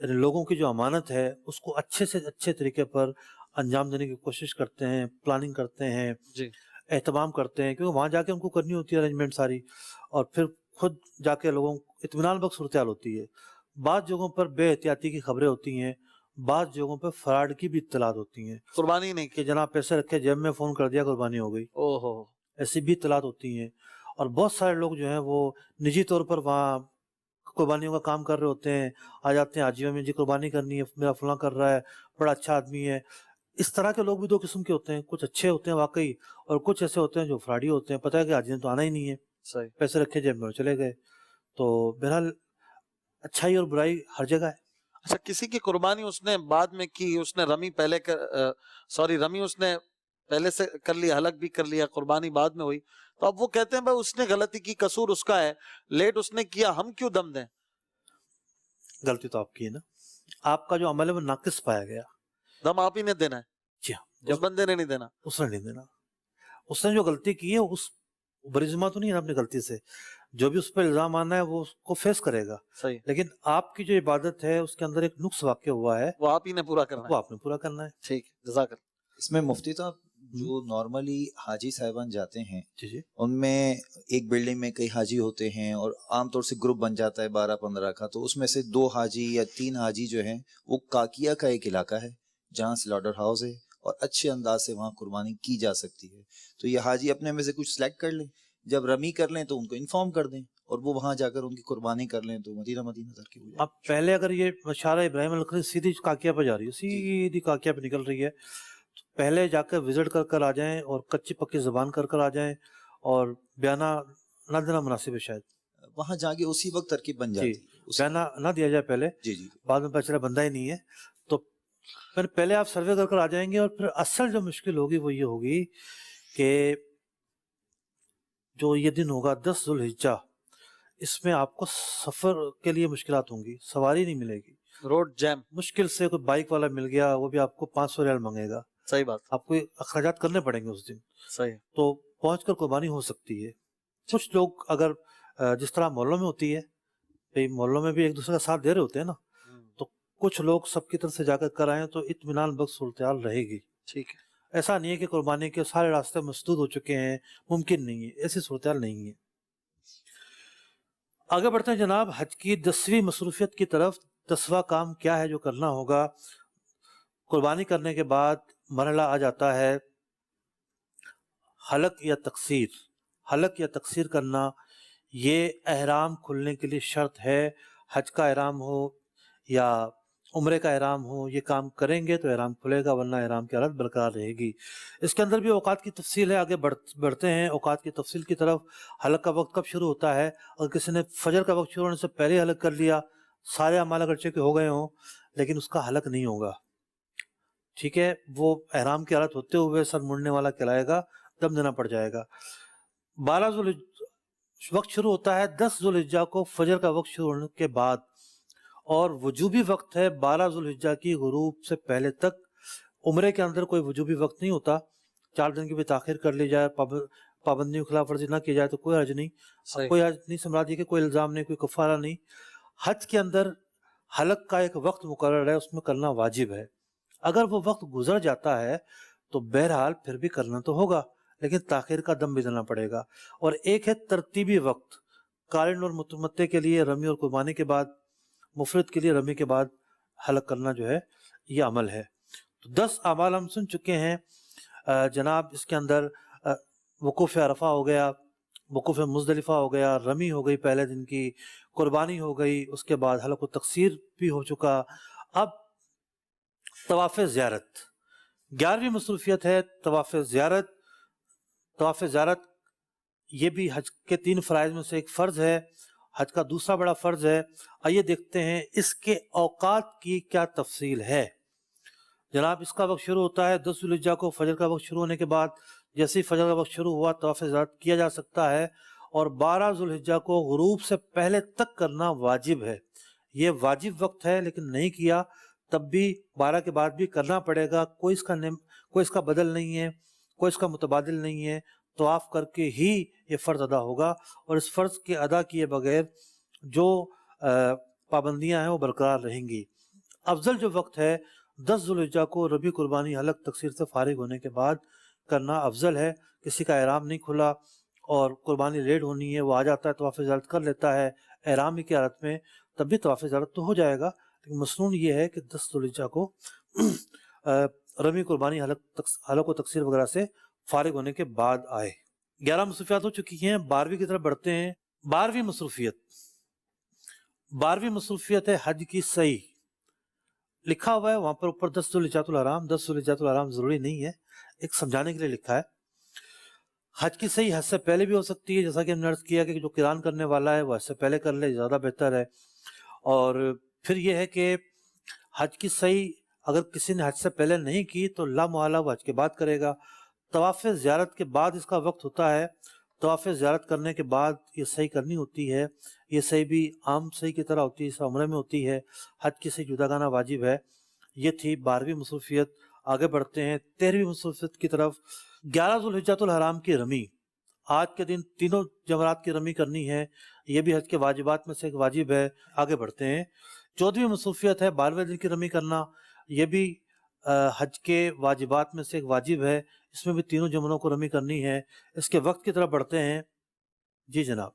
C: یعنی لوگوں کی جو امانت ہے اس کو اچھے سے اچھے طریقے پر انجام دینے کی کوشش کرتے ہیں, پلاننگ کرتے ہیں,
A: جی
C: اہتمام کرتے ہیں, کیونکہ وہاں جا کے ان کو کرنی ہوتی ہے ارینجمنٹ ساری, اور پھر خود جا کے لوگوں کو اطمینان بخش صورتحال ہوتی ہے. بعض جگہوں پر بے احتیاطی کی خبریں ہوتی ہیں, بعض جگہوں پر فراڈ کی بھی اطلاعات ہوتی ہیں
A: قربانی نہیں
C: کہ جناب پیسے رکھے جیب میں, فون کر دیا قربانی ہو گئی.
A: اوہو.
C: ایسی بھی اطلاعات ہوتی ہیں. اور بہت سارے لوگ جو ہیں وہ نجی طور پر وہاں قربانیوں کا کام کر رہے ہوتے ہیں, آ جاتے ہیں حاجیوں میں, جی قربانی کرنی ہے, میرا فلاں کر رہا ہے, بڑا اچھا آدمی ہے. اس طرح کے لوگ بھی 2 قسم کے ہوتے ہیں. کچھ اچھے ہوتے ہیں واقعی, اور کچھ ایسے ہوتے ہیں جو فراڈی ہوتے ہیں. پتہ ہے کہ حاجی نے تو آنا ہی نہیں ہے,
A: صحیح.
C: پیسے رکھے جیب میں اور چلے گئے. تو بہرحال اچھائی اور برائی ہر جگہ ہے.
A: اچھا, کسی کی قربانی اس نے بعد میں کی, اس نے رمی پہلے رمی اس نے پہلے سے کر لیا, حلق بھی کر لیا, قربانی بعد میں ہوئی, تو اب وہ کہتے ہیں بھائی اس نے غلطی کی, قصور اس کا ہے, لیٹ اس نے کیا, ہم کیوں دم دیں؟
C: غلطی تو آپ کی ہے نا, آپ کا جو عمل ہے وہ ناقص پایا گیا.
A: دم آپ ہی نے دینا ہے,
C: جی ہاں,
A: اس بندے نے نہیں دینا.
C: اس نے نہیں دینا. اس نے جو غلطی کی ہے اس بری ذمہ تو نہیں ہے اپنی غلطی سے, جو بھی اس پہ الزام آنا ہے وہ اس کو فیس کرے گا.
A: صحیح.
C: لیکن آپ کی جو عبادت ہے اس کے اندر ایک نقص واقع ہوا ہے,
A: وہ آپ ہی نے پورا کرنا ہے.
C: وہ آپ نے پورا کرنا ہے.
A: ٹھیک ہے, جزاک اللہ.
I: اس میں مفتی صاحب جو نارملی حاجی صاحبان جاتے ہیں,
C: جی جی,
I: ان میں ایک بلڈنگ میں کئی حاجی ہوتے ہیں اور عام طور سے گروپ بن جاتا ہے 12-15 کا, تو اس میں سے 2 حاجی یا 3 حاجی جو ہیں وہ کاکیا کا ایک علاقہ ہے جہاں سلاٹر ہاؤس ہے اور اچھے انداز سے وہاں قربانی کی جا سکتی ہے. تو یہ حاجی اپنے میں سے کچھ سلیکٹ کر لیں, جب رمی کر لیں تو ان کو انفارم کر دیں اور وہ وہاں جا کر ان کی قربانی کر لیں, تو مدینہ ترکی ہو جائے.
C: اب پہلے اگر یہ اشارہ ابراہیم الکھری سیدھی کاکیا پہ جا رہی ہے, سیدھی کاکیا پہ نکل رہی ہے, پہلے جا کر وزٹ کر آ جائیں اور کچی پکی زبان کر آ جائیں, اور بیانہ نہ دینا مناسب ہے شاید.
I: وہاں جا کے اسی وقت ترکیب بن جاتی ہے,
C: بیانہ نہ دیا جائے پہلے,
I: جی جی,
C: بعد میں پتہ چلا بندہ ہی نہیں ہے. تو پھر پہلے آپ سروے کر آ جائیں گے, اور پھر اصل جو مشکل ہوگی وہ یہ ہوگی کہ جو یہ دن ہوگا 10 ذو الحجہ, اس میں آپ کو سفر کے لیے مشکلات ہوں گی, سواری نہیں ملے گی,
A: روڈ جیم,
C: مشکل سے کوئی بائک والا مل گیا وہ بھی آپ کو 500 ریال مانگے گا.
A: صحیح بات,
C: آپ کو اخراجات کرنے پڑیں گے اس دن.
A: صحیح.
C: تو پہنچ کر قربانی ہو سکتی ہے. کچھ لوگ اگر جس طرح محلوں میں ہوتی ہے, بھئی محلوں میں بھی ایک دوسرے کا ساتھ دے رہے ہوتے ہیں نا, تو کچھ لوگ سب کی طرف سے جا کر آئیں تو اطمینان بخش صورتحال رہے گی.
A: ٹھیک ہے.
C: ایسا نہیں ہے کہ قربانی کے سارے راستے مسدود ہو چکے ہیں, ممکن نہیں ہے, ایسی صورتحال نہیں ہے. آگے بڑھتے ہیں جناب حج کی 10ویں مصروفیت کی طرف. 10واں کام کیا ہے جو کرنا ہوگا؟ قربانی کرنے کے بعد مرحلہ آ جاتا ہے حلق یا تقصیر. حلق یا تقصیر کرنا یہ احرام کھلنے کے لیے شرط ہے. حج کا احرام ہو یا عمرے کا احرام ہو, یہ کام کریں گے تو احرام کھلے گا, ورنہ احرام کی حالت برقرار رہے گی. اس کے اندر بھی اوقات کی تفصیل ہے, آگے بڑھتے ہیں اوقات کی تفصیل کی طرف. حلق کا وقت کب شروع ہوتا ہے؟ اگر کسی نے فجر کا وقت شروع ہونے سے پہلے حلق کر لیا, سارے اعمال اگرچہ کے ہو گئے ہوں لیکن اس کا حلق نہیں ہوگا, ٹھیک ہے, وہ احرام کی حالت ہوتے ہوئے سر مڑنے والا کہلائے گا, دم دینا پڑ جائے گا. 12 وقت شروع ہوتا ہے 10 ذو الحجہ کو فجر کا وقت شروع ہونے کے بعد, اور وجوبی وقت ہے 12 ذو الحجہ کی غروب سے پہلے تک. عمرے کے اندر کوئی وجوبی وقت نہیں ہوتا, 4 دن کی بھی تاخیر کر لی جائے, پابندیوں کی خلاف ورزی نہ کی جائے تو کوئی حرج نہیں. کوئی حرج نہیں سے مراد یہ کہ کوئی الزام نہیں, کوئی کفارہ نہیں. حج کے اندر حلق کا ایک وقت مقرر ہے, اس میں کرنا واجب ہے. اگر وہ وقت گزر جاتا ہے تو بہرحال پھر بھی کرنا تو ہوگا, لیکن تاخیر کا دم بھی دینا پڑے گا. اور ایک ہے ترتیبی وقت, قارن اور متمتع کے لیے رمی اور قربانی کے بعد, مفرد کے لیے رمی کے بعد حلق کرنا جو ہے یہ عمل ہے. تو 10 اعمال ہم سن چکے ہیں جناب. اس کے اندر وقوف عرفہ ہو گیا, وقوف مزدلفہ ہو گیا, رمی ہو گئی پہلے دن کی, قربانی ہو گئی, اس کے بعد حلق و تقصیر بھی ہو چکا. اب طواف زیارت 11ویں مصروفیت ہے طواف زیارت. طواف زیارت یہ بھی حج کے 3 فرائض میں سے ایک فرض ہے، حج کا دوسرا بڑا فرض ہے. آئیے دیکھتے ہیں اس کے اوقات کی کیا تفصیل ہے. جناب اس کا وقت شروع ہوتا ہے 10 ذی الحجہ کو فجر کا وقت شروع ہونے کے بعد. جیسے ہی فجر کا وقت شروع ہوا طواف زیارت کیا جا سکتا ہے، اور 12 ذی الحجہ کو غروب سے پہلے تک کرنا واجب ہے. یہ واجب وقت ہے، لیکن نہیں کیا تب بھی 12 کے بعد بھی کرنا پڑے گا. کوئی اس کا بدل نہیں ہے، کوئی اس کا متبادل نہیں ہے. طواف کر کے ہی یہ فرض ادا ہوگا، اور اس فرض کے ادا کیے بغیر جو پابندیاں ہیں وہ برقرار رہیں گی. افضل جو وقت ہے 10 ذی الحجہ کو ربی قربانی حلق تقصیر سے فارغ ہونے کے بعد کرنا افضل ہے. کسی کا احرام نہیں کھلا اور قربانی لیٹ ہونی ہے، وہ آ جاتا ہے طواف زیارت کر لیتا ہے احرام کی حالت میں، تب بھی طواف زیارت تو ہو جائے گا. لیکن مسنون یہ ہے کہ 10 ذی الحجہ کو رمی قربانی حلق و تقصیر وغیرہ سے فارغ ہونے کے بعد آئے. 11 مصروفیات ہو چکی ہیں. 12ویں کی طرف بڑھتے ہیں. 12ویں مصروفیت ہے حج کی سعی. لکھا ہوا ہے وہاں پر اوپر 10 ذی الحجۃ الحرام. 10 ذی الحجۃ الحرام ضروری نہیں ہے، ایک سمجھانے کے لیے لکھا ہے. حج کی سعی حج سے پہلے بھی ہو سکتی ہے، جیسا کہ ہم نے عرض کیا کہ جو قران کرنے والا ہے وہ حج سے پہلے کر لے، زیادہ بہتر ہے. اور پھر یہ ہے کہ حج کی سعی اگر کسی نے حج سے پہلے نہیں کی تو لا محالہ وہ حج کے بعد کرے گا. طواف زیارت کے بعد اس کا وقت ہوتا ہے. طواف زیارت کرنے کے بعد یہ سعی کرنی ہوتی ہے. یہ سعی بھی عام سعی کی طرح ہوتی ہے، اس عمرے میں ہوتی ہے. حج کی سعی جداگانہ واجب ہے. یہ تھی 12ویں مصروفیت. آگے بڑھتے ہیں 13ویں مصروفیت کی طرف. 11 ذی الحجۃ الحرام کی رمی. آج کے دن تینوں جمرات کی رمی کرنی ہے. یہ بھی حج کے واجبات میں سے ایک واجب ہے. آگے بڑھتے ہیں 14ویں مصروفیت ہے 12ویں دن کی رمی کرنا. یہ بھی حج کے واجبات میں سے ایک واجب ہے. اس میں بھی تینوں جمروں کو رمی کرنی ہے. اس کے وقت کی طرف بڑھتے ہیں. جی جناب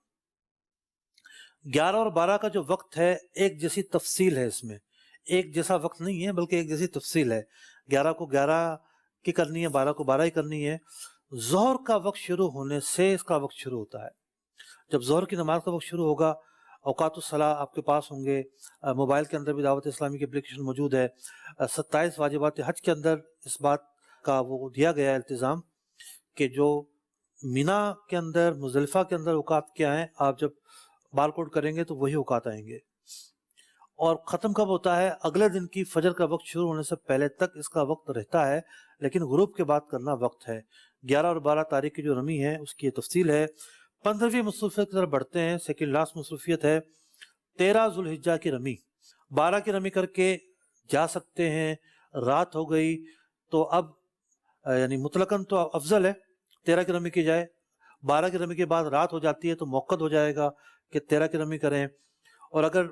C: 11 اور 12 کا جو وقت ہے ایک جیسی تفصیل ہے. اس میں ایک جیسا وقت نہیں ہے بلکہ ایک جیسی تفصیل ہے. 11 کو 11 کی کرنی ہے، 12 کو 12 ہی کرنی ہے. ظہر کا وقت شروع ہونے سے اس کا وقت شروع ہوتا ہے. جب ظہر کی نماز کا وقت شروع ہوگا، اوقات الصلاح آپ کے پاس ہوں گے. موبائل کے اندر بھی دعوت اسلامی کی اپلیکیشن موجود ہے. 27 واجبات حج کے اندر اس بات کا وہ دیا گیا ہے التزام کہ جو مینا کے اندر مزدلفہ کے اندر اوقات کیا ہیں، آپ جب بار کوڈ کریں گے تو وہی اوقات آئیں گے. اور ختم کب ہوتا ہے؟ اگلے دن کی فجر کا وقت شروع ہونے سے پہلے تک اس کا وقت رہتا ہے، لیکن غروب کے بعد کرنا وقت ہے. 11 اور 12 تاریخ کی جو رمی ہے اس کی یہ تفصیل ہے. 15ویں مصروفیت کی طرف بڑھتے ہیں. سیکنڈ لاسٹ مصروفیت ہے 13 ذی الحجہ کی رمی. 12 کی رمی کر کے جا سکتے ہیں. رات ہو گئی تو اب یعنی مطلقاً تو افضل ہے 13 کی رمی کی جائے. 12 کی رمی کے بعد رات ہو جاتی ہے تو موقت ہو جائے گا کہ 13 کی رمی کریں. اور اگر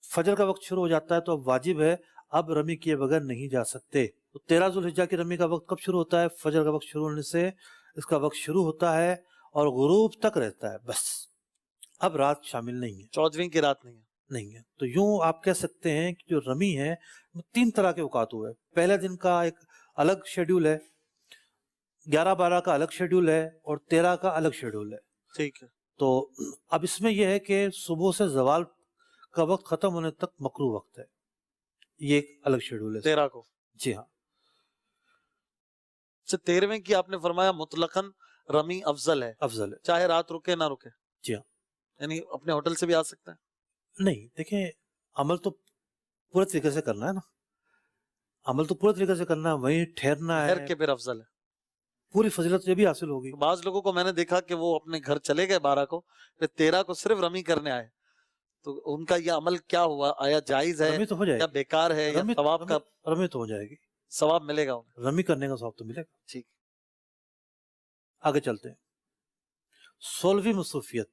C: فجر کا وقت شروع ہو جاتا ہے تو اب واجب ہے، اب رمی کیے بغیر نہیں جا سکتے. تو 13 ذی الحجہ کی رمی کا وقت کب شروع ہوتا ہے؟ فجر کا وقت شروع ہونے سے اس کا وقت شروع ہوتا ہے اور غروب تک رہتا ہے. بس اب رات شامل نہیں ہے،
A: 14ویں کی رات
C: نہیں ہے. تو یوں آپ کہہ سکتے ہیں کہ جو رمی ہے 3 طرح کے اوقات ہوئے. پہلے دن کا ایک الگ شیڈیول ہے، 11-12 کا الگ شیڈیول ہے، اور 13 کا الگ شیڈیول ہے.
A: ٹھیک ہے.
C: تو اب اس میں یہ ہے کہ صبح سے زوال کا وقت ختم ہونے تک مکروہ وقت ہے. یہ ایک الگ شیڈیول ہے
A: 13 کو.
C: جی ہاں.
A: 13ویں کی آپ نے فرمایا مطلقاً رمی افضل ہے، چاہے رات رکے نہ رکے.
C: جی ہاں.
A: یعنی اپنے ہوٹل سے بھی آ سکتا ہے؟
C: نہیں، دیکھیں عمل تو پورے طریقے سے کرنا ہے نا. عمل تو پورے طریقے سے کرنا ہے، وہیں ٹھہرنا ہے.
A: ٹھہر کے پھر افضل ہے.
C: پوری فضیلت یہ بھی حاصل ہوگی.
A: بعض لوگوں کو میں نے دیکھا کہ وہ اپنے گھر چلے گئے 12 کو، پھر 13 کو صرف رمی کرنے آئے. تو ان کا یہ عمل کیا ہوا؟ آیا جائز ہے
C: رمی تو ہو جائے
A: یا بیکار ہے یا ثواب کا؟
C: رمی تو ہو جائے گی،
A: ثواب ملے گا انہیں.
C: رمی کرنے کا ثواب تو ملے گا.
A: ٹھیک.
C: آگے چلتے ہیں. 16ویں مصروفیت.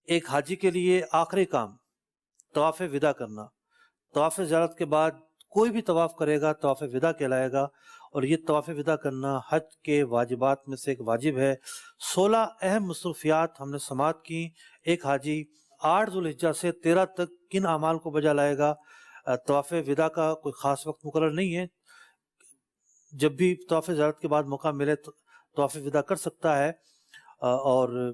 C: ایک حاجی کے لیے آخری کام طواف وداع کرنا. طواف زیارت کے بعد کوئی بھی طواف کرے گا طواف وداع کہلائے گا، اور یہ طواف وداع کرنا حج کے واجبات میں سے ایک واجب ہے. 16 اہم مصروفیات ہم نے سماعت کی. ایک حاجی 8 ذی الحجہ سے 13 تک کن اعمال کو بجا لائے گا؟ طواف وداع کا کوئی خاص وقت مقرر نہیں ہے، جب بھی طواف زیارت کے بعد موقع ملے طواف وداع کر سکتا ہے. اور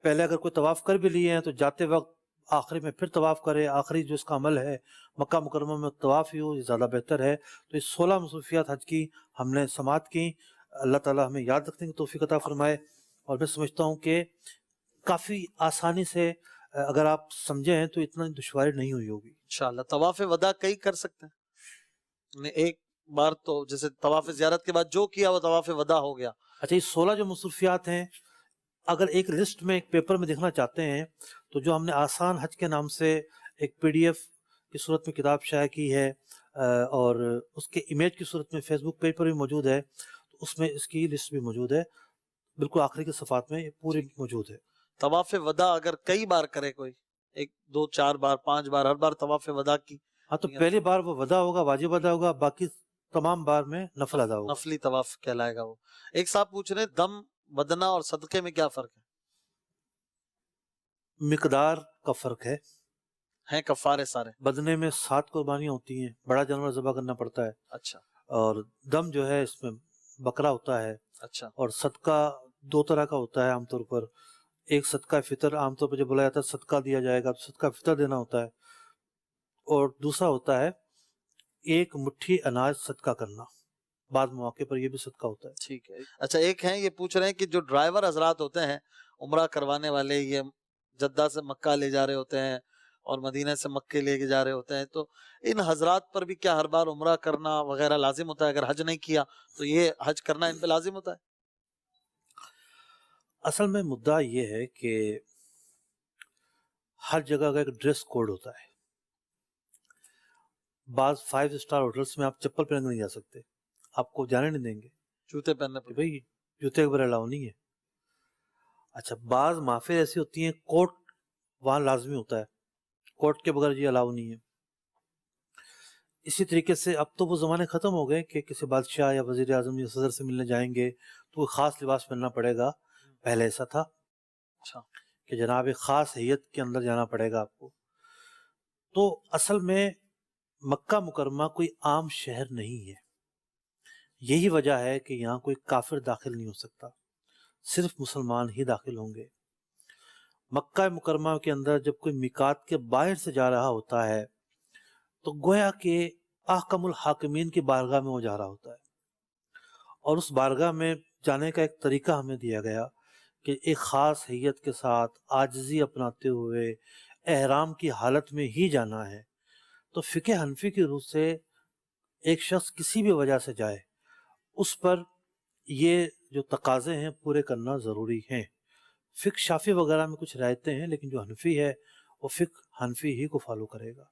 C: پہلے اگر کوئی طواف کر بھی لیے ہیں تو جاتے وقت آخری میں پھر طواف کرے، آخری جو اس کا عمل ہے مکہ مکرمہ میں طواف ہی ہو، یہ زیادہ بہتر ہے۔ تو یہ 16 مصروفیات حج کی ہم نے سماعت کی، اللہ تعالیٰ ہمیں یاد رکھنے کی توفیق عطا فرمائے۔ اور میں سمجھتا ہوں کہ کافی آسانی سے اگر آپ سمجھے ہیں تو اتنا دشواری نہیں ہوئی ہوگی
A: انشاءاللہ۔ طواف وداع کئی کر سکتے ہیں، ایک بار تو جیسے طواف زیارت کے بعد جو کیا وہ طواف وداع ہو گیا۔
C: اچھا، یہ 16 جو مصروفیات ہیں، اگر ایک لسٹ میں ایک پیپر میں دیکھنا چاہتے ہیں تو جو ہم نے آسان حج کے نام سے ایک PDF کی صورت میں کتاب شائع کی ہے اور اس کے امیج کی صورت میں فیس بک پیج پر بھی موجود ہے، تو اس میں اس کی لسٹ بھی موجود ہے، بالکل آخری کے صفحات میں یہ پوری موجود ہے۔
A: طواف وداع اگر کئی بار کرے کوئی، 1 2 4 بار 5 بار، ہر بار طواف وداع کی،
C: ہاں تو پہلی بار وہ ودا ہوگا، واجب ادا ہوگا، باقی تمام بار میں نفل ادا ہوگا،
A: نفلی طواف کہلائے گا وہ۔ ایک صاحب پوچھ رہے ہیں دم بدنا اور صدقے میں کیا فرق
C: مقدار کا فرق ہے۔
A: ہے کفارے سارے؟
C: بدنے میں 7 قربانیاں ہوتی ہیں، بڑا جانور ذبح کرنا پڑتا ہے،
A: اچھا
C: اور دم جو ہے اس میں بکرا ہوتا ہے،
A: اچھا
C: اور صدقہ 2 طرح کا ہوتا ہے عام طور پر۔ ایک صدقہ فطر، عام طور پر جب بولا جاتا ہے صدقہ دیا جائے گا تو صدقہ فطر دینا ہوتا ہے، اور دوسرا ہوتا ہے 1 مٹھی اناج صدقہ کرنا، بعض مواقع پر یہ بھی صدقہ ہوتا ہے۔
A: ٹھیک ہے۔ اچھا، ایک ہیں یہ پوچھ رہے ہیں کہ جو ڈرائیور حضرات ہوتے ہیں عمرہ کروانے والے، یہ جدہ سے مکہ لے جا رہے ہوتے ہیں اور مدینہ سے مکہ لے کے جا رہے ہوتے ہیں، تو ان حضرات پر بھی کیا ہر بار عمرہ کرنا وغیرہ لازم ہوتا ہے؟ اگر حج نہیں کیا تو یہ حج کرنا ان پہ لازم ہوتا ہے؟
C: اصل میں مدعا یہ ہے کہ ہر جگہ کا ایک ڈریس کوڈ ہوتا ہے۔ بعض 5 اسٹار ہوٹلس میں آپ چپل پہن کے نہیں جا سکتے، آپ کو جانے نہیں دیں گے،
A: جوتے پہننے
C: کہ
A: پر؟
C: بھئی جوتے کے بغیر الاؤ نہیں ہے۔ اچھا، بعض محافل ایسی ہوتی ہیں کوٹ وہاں لازمی ہوتا ہے، کوٹ کے بغیر یہ الاؤ نہیں ہے۔ اسی طریقے سے اب تو وہ زمانے ختم ہو گئے کہ کسی بادشاہ یا وزیر اعظم یا صدر سے ملنے جائیں گے تو وہ خاص لباس پہننا پڑے گا، پہلے ایسا تھا
A: اچھا
C: کہ جناب ایک خاص ہیئت کے اندر جانا پڑے گا آپ کو۔ تو اصل میں مکہ مکرمہ کوئی عام شہر نہیں ہے، یہی وجہ ہے کہ یہاں کوئی کافر داخل نہیں ہو سکتا، صرف مسلمان ہی داخل ہوں گے۔ مکہ مکرمہ کے اندر جب کوئی میقات کے باہر سے جا رہا ہوتا ہے تو گویا کہ احکم الحاکمین کی بارگاہ میں وہ جا رہا ہوتا ہے، اور اس بارگاہ میں جانے کا ایک طریقہ ہمیں دیا گیا کہ ایک خاص ہیئت کے ساتھ عاجزی اپناتے ہوئے احرام کی حالت میں ہی جانا ہے۔ تو فقہ حنفی کی روح سے ایک شخص کسی بھی وجہ سے جائے، اس پر یہ جو تقاضے ہیں پورے کرنا ضروری ہیں۔ فقہ شافی وغیرہ میں کچھ رعایتیں ہیں، لیکن جو حنفی ہے وہ فقہ حنفی ہی کو فالو کرے گا۔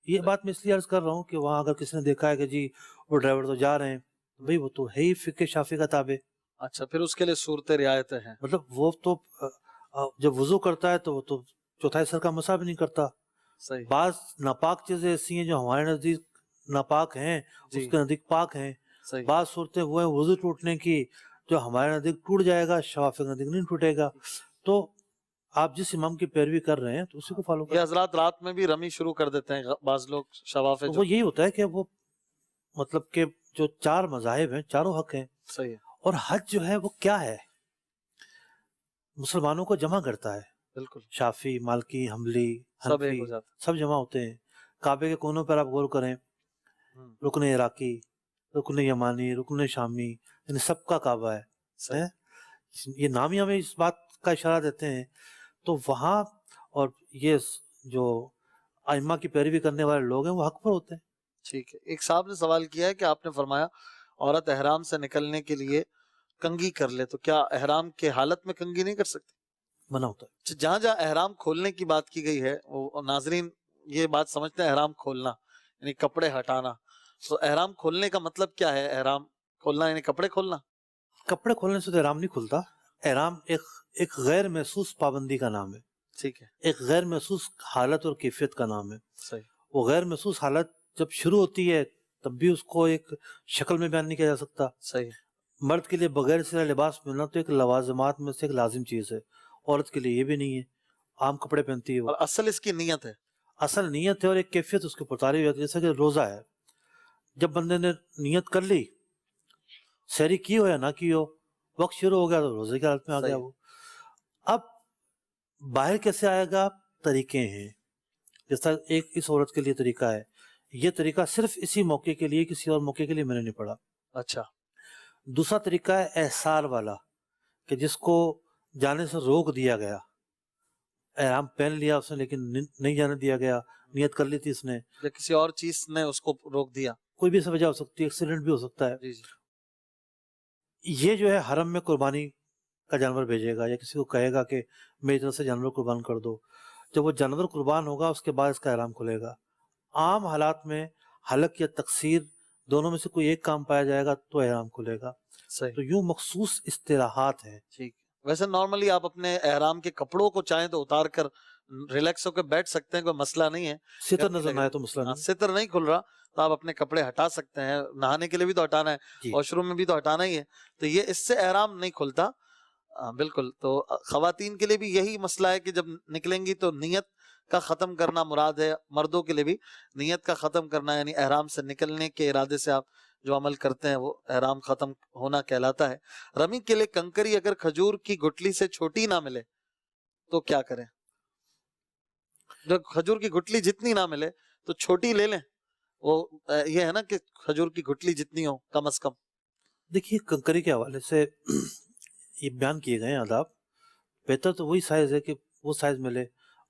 C: یہ بات میں اس لیے عرض کر رہا ہوں کہ وہاں اگر کسی نے دیکھا ہے کہ جی وہ ڈرائیور تو جا رہے ہیں، بھئی وہ تو ہے ہی فقہ شافی کا تابع۔
A: اچھا، پھر اس کے لیے صورتیں رعایتیں ہیں؟
C: مطلب وہ تو جب وضو کرتا ہے تو وہ تو چوتھائی سر کا مسح بھی نہیں کرتا۔
A: صحیح۔
C: بعض ناپاک چیزیں ایسی ہیں جو ہمارے نزدیک ناپاک ہیں، اس کے نزدیک پاک ہیں۔
A: صحیح۔
C: بعض صورتیں وہ ہیں وضو ٹوٹنے کی جو ہمارے نزدیک ٹوٹ جائے گا، شوافی کے نزدیک نہیں ٹوٹے گا۔ تو آپ جس امام کی پیروی کر رہے ہیں تو اسی کو فالو کریں۔
A: یہ حضرات رات میں بھی رمی شروع کر دیتے ہیں بعض لوگ، شوافے جو۔
C: وہ یہی ہوتا ہے کہ وہ مطلب کہ جو 4 مذاہب ہیں چاروں حق ہیں،
A: صحیح ہے۔
C: اور حج جو ہے وہ کیا ہے؟ مسلمانوں کو جمع کرتا ہے،
A: بالکل،
C: شافی، مالکی، حنبلی،
A: سب ایک
C: حنفی
A: ہو جاتا
C: سب جمع ہوتے ہیں۔ کعبے کے کونوں پر آپ غور کریں، رکن عراقی، رکن یمانی، رکن شامی، یعنی سب کا کعبہ ہے۔ یہ نام ہی ہمیں اس بات کا اشارہ دیتے ہیں۔ تو وہاں اور یہ جو ائمہ کی پیروی کرنے والے لوگ ہیں وہ حق پر ہوتے ہیں۔
A: ٹھیک ہے۔ ایک صاحب نے سوال کیا ہے کہ آپ نے فرمایا عورت احرام سے نکلنے کے لیے کنگھی کر لے تو کیا احرام کے حالت میں کنگھی نہیں کر سکتی؟
C: منع ہوتا ہے۔
A: جہاں جہاں احرام کھولنے کی بات کی گئی ہے وہ ناظرین یہ بات سمجھتے ہیں احرام کھولنا یعنی کپڑے ہٹانا، تو احرام کھولنے کا مطلب کیا ہے؟ احرام کھولنا یعنی کپڑے کھولنا؟
C: کپڑے کھولنے سے تو احرام نہیں کھلتا۔ احرام ایک غیر محسوس پابندی کا نام ہے،
A: ٹھیک ہے،
C: ایک غیر محسوس حالت اور کیفیت کا نام ہے۔
A: صحیح۔
C: وہ غیر محسوس حالت جب شروع ہوتی ہے تب بھی اس کو ایک شکل میں بیان نہیں کیا جا سکتا۔
A: صحیح۔
C: مرد کے لیے بغیر سرا لباس ملنا تو ایک لوازمات میں سے ایک لازم چیز ہے، عورت کے لیے یہ بھی نہیں ہے، عام کپڑے پہنتی ہے وہ۔
A: اور اصل اس کی نیت ہے،
C: اصل نیت ہے اور ایک کیفیت اس کے پرتاری ہوئی ہے، جیسا کہ روزہ ہے، جب بندے نے نیت کر لی، سحری کی ہو یا نہ کی ہو، وقت شروع ہو گیا تو روزے کی حالت میں آ گیا وہ۔ اب باہر کیسے آئے گا؟ طریقے ہیں. جیسا ایک اس عورت کے لیے طریقہ ہے، یہ طریقہ صرف اسی موقع کے لیے، کسی اور موقع کے لیے میں نے نہیں پڑھا.
A: اچھا.
C: دوسرا طریقہ ہے احسار والا، کہ جس کو جانے سے روک دیا گیا. احرام پہن لیا اس نے لیکن نہیں جانے دیا گیا، نیت کر لی تھی اس نے،
A: یا کسی اور چیز نے اس کو روک دیا.
C: کوئی بھی ایسی وجہ ہو سکتی ہے، ایکسیڈنٹ بھی ہو سکتا ہے.
A: جی جی.
C: یہ جو ہے حرم میں قربانی کا جانور بھیجے گا یا کسی کو کہے گا کہ میری طرف سے جانور قربان کر دو. جب وہ جانور قربان ہوگا اس کے بعد اس کا احرام کھلے گا. عام حالات میں حلق یا تقصیر دونوں میں سے کوئی ایک کام پایا جائے گا تو احرام کھلے گا.
A: صحیح.
C: تو یوں مخصوص اصطلاحات ہیں.
A: ٹھیک. ویسے نارملی آپ اپنے احرام کے کپڑوں کو چاہیں تو اتار کر ریلیکس ہو کے بیٹھ سکتے ہیں، کوئی مسئلہ نہیں ہے.
C: ستر نظر نہ آئے تو مسئلہ نہیں.
A: ستر نہیں کھل رہا تو آپ اپنے کپڑے ہٹا سکتے ہیں. نہانے کے لیے بھی تو ہٹانا ہے،
C: جی.
A: واش روم میں بھی تو ہٹانا ہی ہے، تو یہ اس سے احرام نہیں کھلتا. بالکل. تو خواتین کے لیے بھی یہی مسئلہ ہے کہ جب نکلیں گی تو نیت کا ختم کرنا مراد ہے. مردوں کے لیے بھی نیت کا ختم کرنا، یعنی احرام سے نکلنے کے ارادے سے آپ جو عمل کرتے ہیں وہ احرام ختم ہونا کہلاتا ہے. رمی کے لیے کنکری اگر کھجور کی گٹلی سے چھوٹی نہ ملے تو کیا کریں؟ جب کھجور کی گٹلی جتنی نہ ملے تو چھوٹی لے لیں. وہ یہ ہے نا کہ کھجور کی گٹلی جتنی ہو کم از کم.
C: دیکھیے کنکری کے حوالے سے یہ بیان کیے گئے ہیں آداب. بہتر تو وہی سائز ہے کہ وہ سائز ملے،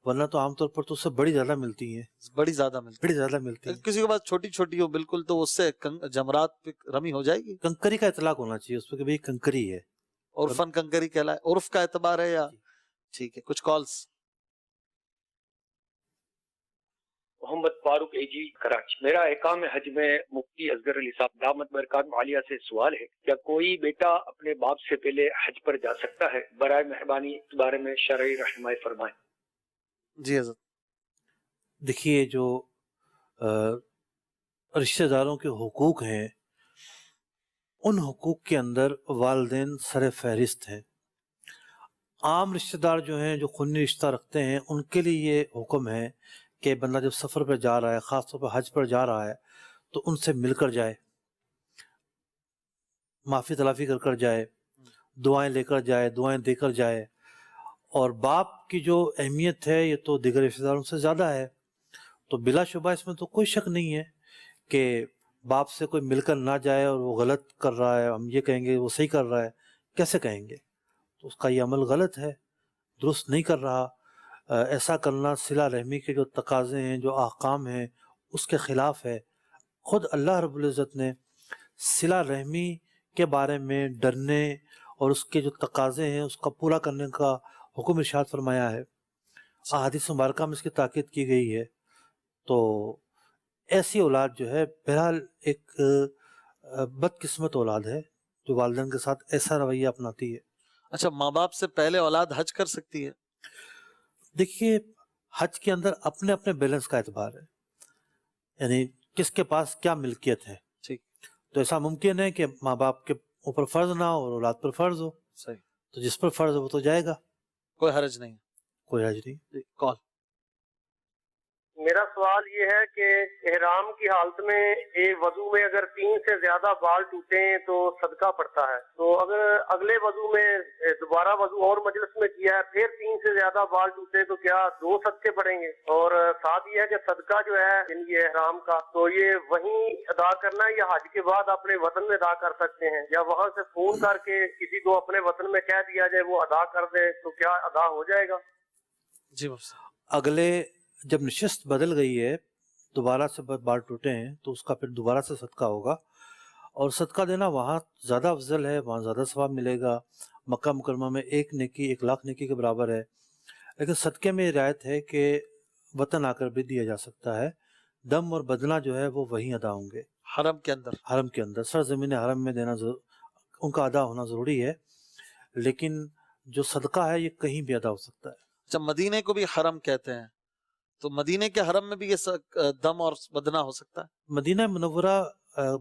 C: ورنہ تو عام طور پر تو اس سے بڑی زیادہ ملتی ہیں.
A: بڑی زیادہ ملتی ہیں. کسی کے پاس چھوٹی چھوٹی ہو بالکل تو اس سے جمرات پہ رمی ہو جائے گی.
C: کنکری کا اطلاق ہونا چاہیے اس پہ کہ بھئی کنکری ہے.
A: عرفن کنکری کہلائے. عرف کا اعتبار ہے یا ٹھیک ہے. کچھ کالز.
J: محمد فاروق اے جی کراچی. میرا احکام حج میں مفتی اصغر علی صاحب دامت برکات عالیہ سے سوال ہے، کیا کوئی بیٹا اپنے باپ سے پہلے حج پر جا سکتا ہے؟ برائے مہربانی اس بارے میں شرعی رہنمائی فرمائیں.
A: جی حضرت.
C: دیکھیے جو رشتہ داروں کے حقوق ہیں ان حقوق کے اندر والدین سر فہرست ہیں. عام رشتہ دار جو ہیں جو خونی رشتہ رکھتے ہیں ان کے لیے یہ حکم ہے کہ بندہ جب سفر پہ جا رہا ہے، خاص طور پہ حج پر جا رہا ہے، تو ان سے مل کر جائے، معافی تلافی کر جائے، دعائیں لے کر جائے، دعائیں دے کر جائے. اور باپ کی جو اہمیت ہے یہ تو دیگر رشتہ داروں سے زیادہ ہے. تو بلا شبہ اس میں تو کوئی شک نہیں ہے کہ باپ سے کوئی مل کر نہ جائے اور وہ غلط کر رہا ہے، ہم یہ کہیں گے وہ صحیح کر رہا ہے. کیسے کہیں گے؟ تو اس کا یہ عمل غلط ہے، درست نہیں کر رہا. ایسا کرنا صلہ رحمی کے جو تقاضے ہیں، جو احکام ہیں، اس کے خلاف ہے. خود اللہ رب العزت نے صلہ رحمی کے بارے میں ڈرنے اور اس کے جو تقاضے ہیں اس کا پورا کرنے کا حکم ارشاد فرمایا ہے. احادیث مبارکہ میں اس کی تاکید کی گئی ہے. تو ایسی اولاد جو ہے بہرحال ایک بدقسمت اولاد ہے جو والدین کے ساتھ ایسا رویہ اپناتی ہے.
A: اچھا، ماں باپ سے پہلے اولاد حج کر سکتی ہے؟
C: دیکھیے حج کے اندر اپنے اپنے بیلنس کا اعتبار ہے، یعنی کس کے پاس کیا ملکیت ہے.
A: ٹھیک.
C: تو ایسا ممکن ہے کہ ماں باپ کے اوپر فرض نہ ہو اور اولاد پر فرض ہو.
A: صحیح.
C: تو جس پر فرض ہو وہ تو جائے گا،
A: کوئی حرج نہیں.
C: کوئی حرج نہیں.
A: کال.
K: میرا سوال یہ ہے کہ احرام کی حالت میں وضو میں اگر 3 سے زیادہ بال ٹوٹے ہیں تو صدقہ پڑتا ہے، تو اگر اگلے وضو میں دوبارہ وضو اور مجلس میں کیا ہے پھر 3 سے زیادہ بال ٹوٹے تو کیا 2 صدقے پڑیں گے؟ اور ساتھ یہ ہے کہ صدقہ جو ہے یہ احرام کا تو یہ وہیں ادا کرنا ہے یا حج کے بعد اپنے وطن میں ادا کر سکتے ہیں، یا وہاں سے فون کر کے کسی کو اپنے وطن میں کہہ دیا جائے وہ ادا کر دے تو کیا ادا ہو جائے گا؟
A: جی
C: اگلے جب نشست بدل گئی ہے، دوبارہ سے بال ٹوٹے ہیں تو اس کا پھر دوبارہ سے صدقہ ہوگا. اور صدقہ دینا وہاں زیادہ افضل ہے، وہاں زیادہ ثواب ملے گا. مکہ مکرمہ میں 1 نیکی 1 لاکھ نیکی کے برابر ہے. لیکن صدقے میں رعایت ہے کہ وطن آ کر بھی دیا جا سکتا ہے. دم اور بدنہ جو ہے وہ وہیں ادا ہوں گے،
A: حرم کے اندر.
C: حرم کے اندر سرزمین حرم میں دینا ان کا ادا ہونا ضروری ہے. لیکن جو صدقہ ہے یہ کہیں بھی ادا ہو سکتا ہے.
A: اچھا، مدینے کو بھی حرم کہتے ہیں، تو مدینے کے حرم میں بھی یہ دم اور بدنہ ہو سکتا ہے؟
C: مدینہ منورہ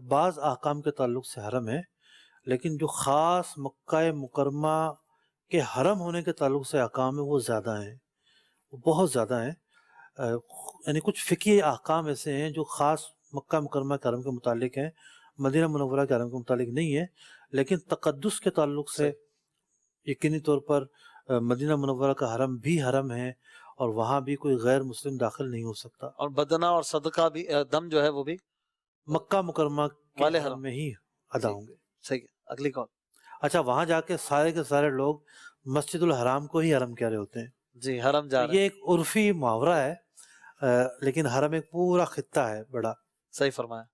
C: بعض احکام کے تعلق سے حرم ہے، لیکن جو خاص مکہ مکرمہ کے حرم ہونے کے تعلق سے احکام ہیں وہ زیادہ ہیں، وہ بہت زیادہ ہیں. یعنی کچھ فقہی احکام ایسے ہیں جو خاص مکہ مکرمہ کے حرم کے متعلق ہیں، مدینہ منورہ کے حرم کے متعلق نہیں ہے. لیکن تقدس کے تعلق سے یقینی طور پر مدینہ منورہ کا حرم بھی حرم ہے اور وہاں بھی کوئی غیر مسلم داخل نہیں ہو سکتا،
A: اور بدنہ اور صدقہ بھی دم جو ہے وہ بھی
C: مکہ مکرمہ کے
A: والے
C: حرم
A: حرم
C: میں ہی ادا ہوں گے۔
A: صحیح ہے۔ اگلی کال۔
C: اچھا، وہاں جا کے سارے لوگ مسجد الحرام کو ہی حرم کہہ رہے ہوتے ہیں۔
A: جی حرم جا رہے
C: یہ ایک عرفی محاورہ ہے، لیکن حرم ایک پورا خطہ ہے بڑا۔
A: صحیح فرمایا،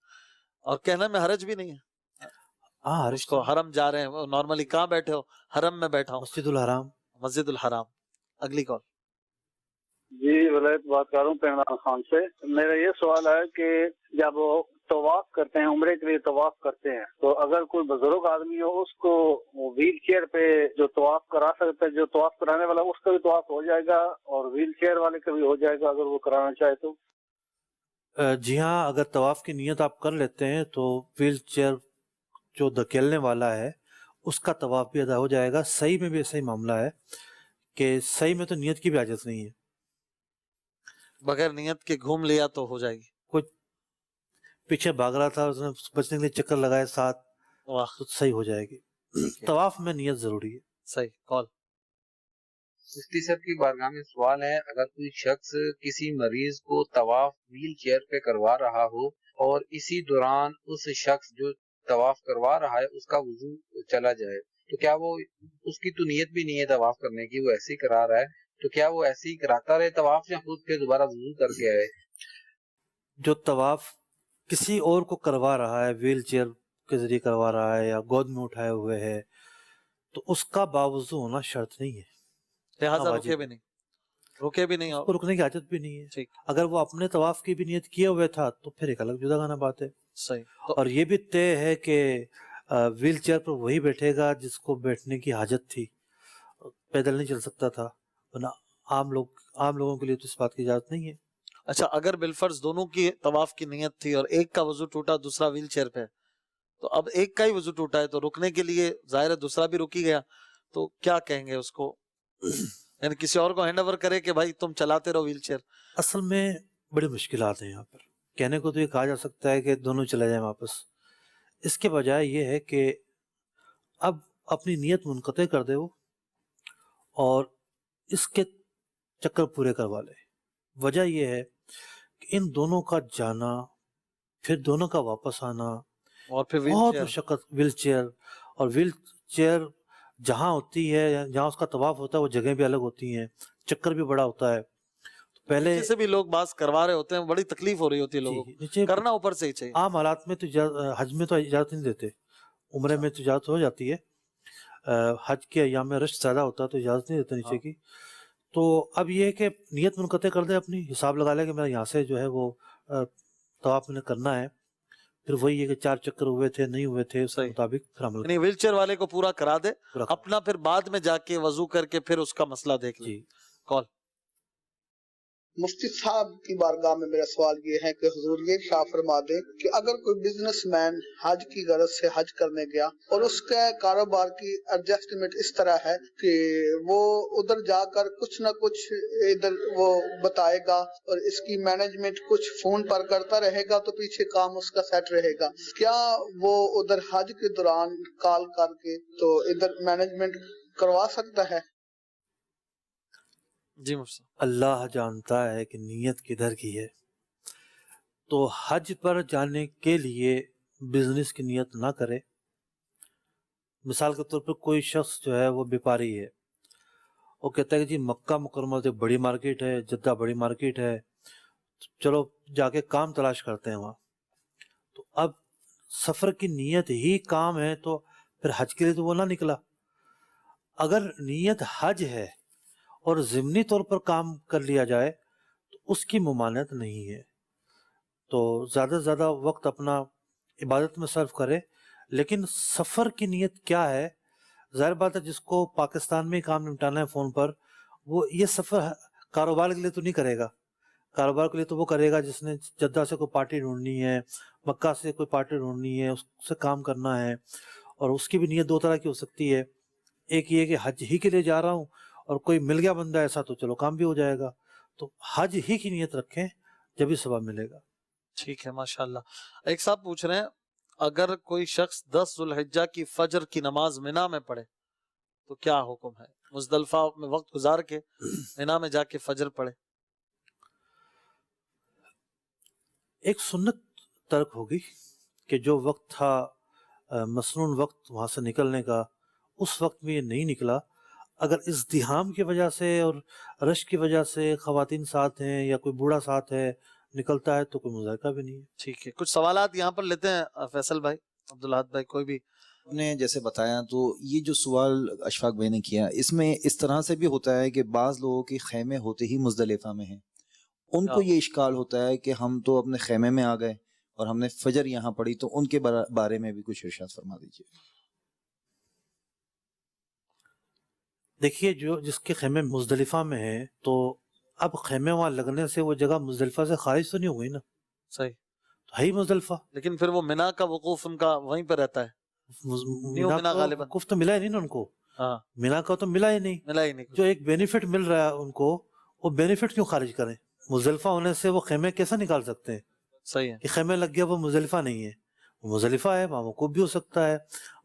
A: اور کہنے میں حرج بھی نہیں ہے۔
C: ہاں،
A: اس کو حرم جا رہے ہیں، نارملی کہاں بیٹھے ہو؟ حرم میں بیٹھا ہوں،
C: مسجد الحرام۔
A: مسجد الحرام۔ اگلی کال۔
L: جی ولایت بات کر رہا ہوں پیمران خان سے۔ میرا یہ سوال ہے کہ جب وہ طواف کرتے ہیں، عمرے کے لیے طواف کرتے ہیں، تو اگر کوئی بزرگ آدمی ہو اس کو ویل چیئر پہ جو طواف کرا سکتا ہے، جو طواف کرانے والا اس کا بھی طواف ہو جائے گا اور ویل چیئر والے کا بھی ہو جائے گا اگر وہ کرانا چاہے تو؟
C: جی ہاں، اگر طواف کی نیت آپ کر لیتے ہیں تو ویل چیئر جو دھکیلنے والا ہے اس کا طواف بھی ادا ہو جائے گا۔ صحیح میں بھی ایسا ہی معاملہ ہے کہ صحیح میں تو نیت کی بھی حاجت نہیں ہے،
A: بغیر نیت کے گھوم لیا تو ہو جائے گی۔
C: کوئی پیچھے بھاگ رہا تھا، اس نے بچنے کے لیے چکر لگائے ساتھ، تو صحیح ہو جائے گی۔ طواف میں نیت ضروری ہے۔
A: صحیح کال۔
M: مفتی صاحب کی بارگاہ میں سوال ہے، اگر کوئی شخص کسی مریض کو طواف ویل چیئر پہ کروا رہا ہو اور اسی دوران اس شخص جو طواف کروا رہا ہے اس کا وضو چلا جائے، تو کیا وہ اس کی تو نیت بھی نہیں ہے طواف کرنے کی، وہ ایسے ہی کرا رہا ہے، تو کیا وہ ایسے ہی کراتا رہے طواف یا خود پہ دوبارہ وضو کر کے آئے؟
C: جو طواف کسی اور کو کروا رہا ہے، ویل چیئر کے ذریعے کروا رہا ہے یا گود میں اٹھائے ہوئے ہے، تو اس کا باوضو ہونا شرط نہیں ہے،
A: لہٰذا رکے بھی نہیں،
C: اس کو رکنے کی حاجت بھی نہیں ہے۔ اگر وہ اپنے طواف کی بھی نیت کیے ہوئے تھا تو پھر ایک الگ جدا گانا بات ہے۔
A: صحیح۔
C: اور یہ بھی طے ہے کہ ویل چیئر پر وہی بیٹھے گا جس کو بیٹھنے کی حاجت تھی، پیدل نہیں چل سکتا تھا، ورنہ عام لوگوں کے لیے تو اس بات کی اجازت نہیں ہے۔
A: اچھا، اگر بالفرض دونوں کی طواف کی نیت تھی اور ایک کا وضو ٹوٹا دوسرا ویل چیئر پہ، تو اب ایک کا ہی وضو ٹوٹا ہے تو رکنے کے لیے ظاہر ہے دوسرا بھی رکی گیا، تو کیا کہیں گے اس کو؟ یعنی کسی اور کو ہینڈ اوور کرے کہ بھائی تم چلاتے رہو ویل چیئر؟
C: اصل میں بڑی مشکلات ہیں یہاں پر۔ کہنے کو تو یہ کہا جا سکتا ہے کہ دونوں چلے جائیں واپس، اس کے بجائے یہ ہے کہ اب اپنی نیت منقطع کر دے وہ اور اس کے چکر پورے کروا لے۔ وجہ یہ ہے کہ ان دونوں کا جانا پھر دونوں کا واپس آنا
A: اور پھر
C: بہت مشقت، ویل چیئر، اور ویل چیئر جہاں ہوتی ہے، جہاں اس کا طواف ہوتا ہے، وہ جگہیں بھی الگ ہوتی ہیں، چکر بھی بڑا ہوتا ہے۔ پہلے
A: سے بھی لوگ باز کروا رہے ہوتے ہیں، بڑی تکلیف ہو رہی ہوتی ہے لوگوں کو، کرنا اوپر سے ہی چاہیے۔
C: عام حالات میں تو حج میں تو اجازت نہیں دیتے، عمرے میں تو اجازت ہو جاتی ہے، حج کے ایام میں رش زیادہ ہوتا ہے تو اجازت نہیں دیتے نیچے کی۔ تو اب یہ ہے کہ نیت منقطع کر دے، اپنی حساب لگا لے کہ میرا یہاں سے جو ہے وہ طواف میں نے کرنا ہے، پھر وہی ہے کہ 4 چکر ہوئے تھے نہیں ہوئے تھے، اس کے مطابق پھر عمل
A: یعنی ویل چیئر والے کو پورا کرا دے، اپنا پھر بعد میں جا کے وضو کر کے پھر اس کا مسئلہ دیکھ لے۔ کال۔
N: مفتی صاحب کی بارگاہ میں میرا سوال یہ ہے کہ حضور یہ ارشاد فرما دیں کہ اگر کوئی بزنس مین حج کی غرض سے حج کرنے گیا اور اس کے کاروبار کی ایڈجسٹمنٹ اس طرح ہے کہ وہ ادھر جا کر کچھ نہ کچھ ادھر وہ بتائے گا اور اس کی مینجمنٹ کچھ فون پر کرتا رہے گا تو پیچھے کام اس کا سیٹ رہے گا، کیا وہ ادھر حج کے دوران کال کر کے تو ادھر مینجمنٹ کروا سکتا ہے؟
A: جی مفتی،
C: اللہ جانتا ہے کہ نیت کدھر کی ہے، تو حج پر جانے کے لیے بزنس کی نیت نہ کرے۔ مثال کے طور پر کوئی شخص جو ہے وہ بیپاری ہے، وہ کہتا ہے کہ جی مکہ مکرمہ سے بڑی مارکیٹ ہے، جدہ بڑی مارکیٹ ہے، چلو جا کے کام تلاش کرتے ہیں وہاں۔ تو اب سفر کی نیت ہی کام ہے تو پھر حج کے لیے تو وہ نہ نکلا۔ اگر نیت حج ہے اور ضمنی طور پر کام کر لیا جائے تو اس کی ممانعت نہیں ہے، تو زیادہ سے زیادہ وقت اپنا عبادت میں صرف کرے۔ لیکن سفر کی نیت کیا ہے؟ ظاہر بات ہے جس کو پاکستان میں کام نمٹانا ہے فون پر، وہ یہ سفر کاروبار کے لیے تو نہیں کرے گا۔ کاروبار کے لیے تو وہ کرے گا جس نے جدہ سے کوئی پارٹی ڈھونڈنی ہے، مکہ سے کوئی پارٹی ڈھونڈنی ہے، اس سے کام کرنا ہے، اور اس کی بھی نیت 2 طرح کی ہو سکتی ہے۔ ایک یہ کہ حج ہی کے لیے جا رہا ہوں، اور کوئی مل گیا بندہ ایسا تو چلو کام بھی ہو جائے گا۔ تو حج ہی کی نیت رکھیں، جبھی ثواب ملے گا۔
A: ٹھیک ہے، ماشاءاللہ۔ ایک صاحب پوچھ رہے ہیں اگر کوئی شخص 10 ذوالحجہ کی فجر کی نماز منا میں پڑھے تو کیا حکم ہے؟ مزدلفہ میں وقت گزار کے مینا میں جا کے فجر پڑھے.
C: ایک سنت ترک ہوگی کہ جو وقت تھا مسنون وقت وہاں سے نکلنے کا، اس وقت میں یہ نہیں نکلا. اگر ازدحام کی وجہ سے اور رش کی وجہ سے خواتین ساتھ ہیں یا کوئی بوڑھا ساتھ ہے نکلتا ہے تو کوئی مذائقہ بھی نہیں ہے.
A: ٹھیک ہے، کچھ سوالات یہاں پر لیتے ہیں فیصل بھائی، عبدالحاد بھائی، کوئی بھی.
I: نے جیسے بتایا تو یہ جو سوال اشفاق بھائی نے کیا، اس میں اس طرح سے بھی ہوتا ہے کہ بعض لوگوں کے خیمے ہوتے ہی مزدلفہ میں ہیں، ان کو یہ اشکال ہوتا ہے کہ ہم تو اپنے خیمے میں آ گئے اور ہم نے فجر یہاں پڑھی، تو ان کے بارے میں بھی کچھ ارشاد فرما دیجیے.
C: دیکھیے، جو جس کے خیمے مزدلفہ میں ہیں تو اب خیمے وہاں لگنے سے وہ جگہ مزدلفہ سے خارج تو نہیں ہو گئی نا.
A: صحیح،
C: تو ہے ہی مزدلفہ.
A: لیکن پھر وہ منا کا وقوف ان کا وہیں پہ رہتا ہے.
C: منا غالباً وقوف تو ملا ہی نہیں نا ان کو. منا کا تو ملا ہی نہیں. جو ایک بینیفٹ مل رہا ہے ان کو، وہ بینیفٹ کیوں خارج کریں؟ مزدلفہ ہونے سے وہ خیمے کیسا نکال سکتے ہیں؟
A: صحیح ہے
C: کہ خیمے لگ گیا وہ مزدلفہ نہیں ہے. وہ مزدلفہ ہے، وہاں وقوف بھی ہو سکتا ہے.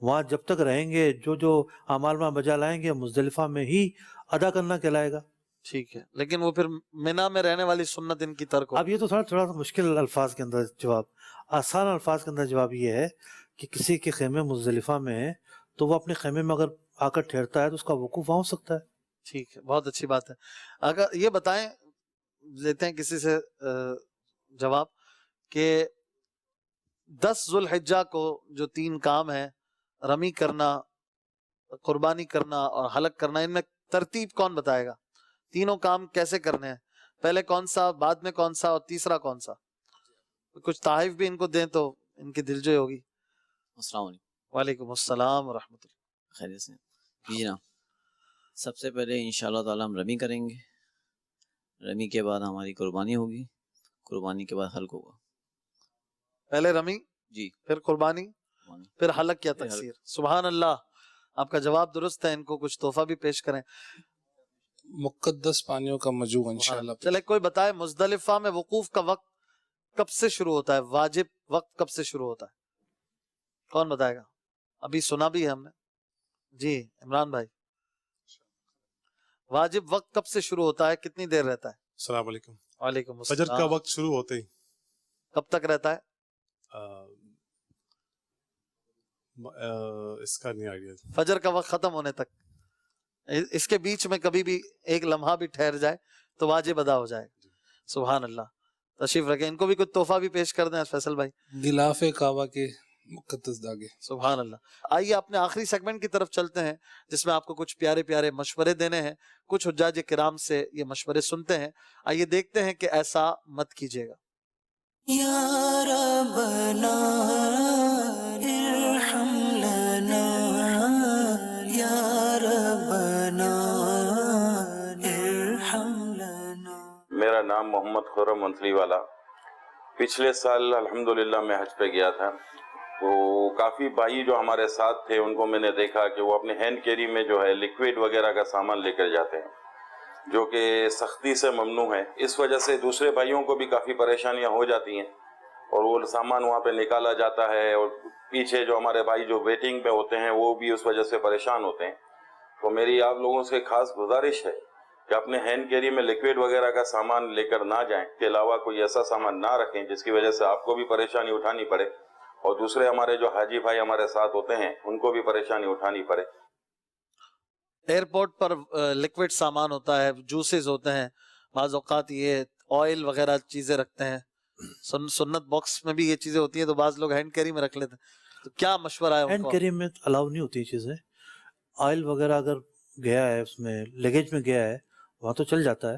C: وہاں جب تک رہیں گے جو اعمال وہاں بجا لائیں گے مزدلفہ میں ہی ادا کرنا کہلائے گا.
A: ٹھیک ہے، لیکن وہ پھر منا میں رہنے والی سنت ان کی ترک ہو.
C: اب یہ تو تھوڑا سا مشکل الفاظ کے اندر جواب، آسان الفاظ کے اندر جواب یہ ہے کہ کسی کے خیمے مزدلفہ میں ہے تو وہ اپنے خیمے میں اگر آ کر ٹھہرتا ہے تو اس کا وقوف وہاں ہو سکتا ہے.
A: ٹھیک ہے، بہت اچھی بات ہے. اگر یہ بتائیں، لیتے ہیں کسی سے جواب، کہ 10 ذوالحجہ کو جو 3 کام ہیں، رمی کرنا، قربانی کرنا اور حلق کرنا، ان میں ترتیب کون بتائے گا؟ تینوں کام کیسے کرنے ہیں؟ پہلے کون سا، بعد میں کون سا، اور تیسرا کون سا؟ کچھ تحائف بھی ان کو دیں تو ان کی دلجوئی ہوگی.
O: السلام علیکم.
A: وعلیکم السلام ورحمۃ اللہ.
O: خیریت سے جی جناب. سب سے پہلے انشاءاللہ تعالی ہم رمی کریں گے، رمی کے بعد ہماری قربانی ہوگی، قربانی کے بعد حلق ہوگا.
A: پہلے رمی
O: جی،
A: پھر قربانی، پھر حلق یا تقصیر. سبحان اللہ، آپ کا جواب درست ہے. ان کو کچھ تحفہ بھی پیش کریں.
P: مقدس پانیوں کا مجموعہ انشاءاللہ.
A: چلے کوئی بتائے مزدلفہ میں وقوف کا وقت کب سے شروع ہوتا ہے؟ واجب وقت کب سے شروع ہوتا ہے؟ کون بتائے گا؟ ابھی سنا بھی ہے ہم نے. جی عمران بھائی، واجب وقت کب سے شروع ہوتا ہے؟ کتنی دیر رہتا ہے؟
P: السلام علیکم.
A: وعلیکم السلام.
P: فجر کا وقت شروع ہوتے ہی
A: کب تک رہتا ہے؟
P: اس کا نہیں آئیڈیا.
A: فجر کا وقت ختم ہونے تک. اس کے بیچ میں کبھی بھی ایک لمحہ بھی ٹھہر جائے تو واجب ادا ہو جائے. سبحان اللہ. تشریف رکھیں، ان کو بھی کچھ تحفہ بھی پیش کر دیں فیصل بھائی.
P: غلاف کعبہ کے مقدس داغے.
A: سبحان اللہ. آئیے اپنے آخری سیگمنٹ کی طرف چلتے ہیں، جس میں آپ کو کچھ پیارے پیارے مشورے دینے ہیں. کچھ حجاج کرام سے یہ مشورے سنتے ہیں. آئیے دیکھتے ہیں کہ ایسا مت کیجیے گا.
B: یا ربنا ارحم لنا، یا ربنا ارحم لنا.
Q: میرا نام محمد خرم منتری والا. پچھلے سال الحمدللہ میں حج پہ گیا تھا، تو کافی بھائی جو ہمارے ساتھ تھے ان کو میں نے دیکھا کہ وہ اپنے ہینڈ کیری میں جو ہے لیکوڈ وغیرہ کا سامان لے کر جاتے ہیں، جو کہ سختی سے ممنوع ہے. اس وجہ سے دوسرے بھائیوں کو بھی کافی پریشانیاں ہو جاتی ہیں اور وہ سامان وہاں پہ نکالا جاتا ہے، اور پیچھے جو ہمارے بھائی جو ویٹنگ پہ ہوتے ہیں وہ بھی اس وجہ سے پریشان ہوتے ہیں. تو میری آپ لوگوں سے خاص گزارش ہے کہ اپنے ہینڈ کیری میں لیکوڈ وغیرہ کا سامان لے کر نہ جائیں، اس کے علاوہ کوئی ایسا سامان نہ رکھیں جس کی وجہ سے آپ کو بھی پریشانی اٹھانی پڑے اور دوسرے ہمارے جو حاجی بھائی ہمارے ساتھ ہوتے ہیں ان کو بھی پریشانی اٹھانی پڑے.
A: ایئرپورٹ پر لیکوڈ سامان ہوتا ہے، جوسز ہوتے ہیں، بعض اوقات یہ آئل وغیرہ چیزیں رکھتے ہیں. سنت باکس میں بھی یہ چیزیں ہوتی ہیں تو بعض لوگ ہینڈ کیری میں رکھ لیتے ہیں. تو کیا مشورہ ہے؟
C: ہینڈ کیری میں الاؤ نہیں ہوتی چیزیں. آئل وغیرہ اگر گیا ہے اس میں لگیج میں گیا ہے وہاں تو چل جاتا ہے.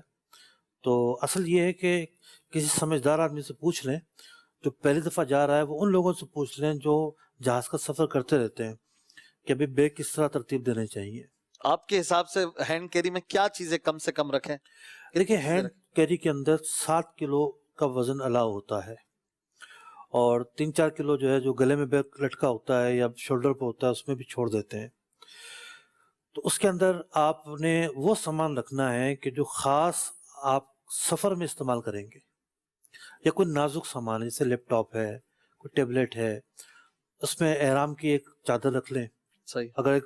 C: تو اصل یہ ہے کہ کسی سمجھدار آدمی سے پوچھ لیں، جو پہلی دفعہ جا رہا ہے وہ ان لوگوں سے پوچھ لیں جو جہاز کا سفر کرتے رہتے ہیں کہ ابھی بیگ کس طرح ترتیب دینے چاہیے.
A: آپ کے حساب سے ہینڈ کیری میں کیا چیزیں کم سے کم رکھیں؟
C: دیکھیں، ہینڈ کیری کے اندر 7 کلو کا وزن الاؤ ہوتا ہے، اور 3-4 کلو جو ہے جو گلے میں بیگ لٹکا ہوتا ہے یا شولڈر پہ ہوتا ہے اس میں بھی چھوڑ دیتے ہیں. تو اس کے اندر آپ نے وہ سامان رکھنا ہے کہ جو خاص آپ سفر میں استعمال کریں گے، یا کوئی نازک سامان ہے جیسے لیپ ٹاپ ہے، کوئی ٹیبلٹ ہے، اس میں احرام کی ایک چادر رکھ لیں.
A: صحیح.
C: اگر ایک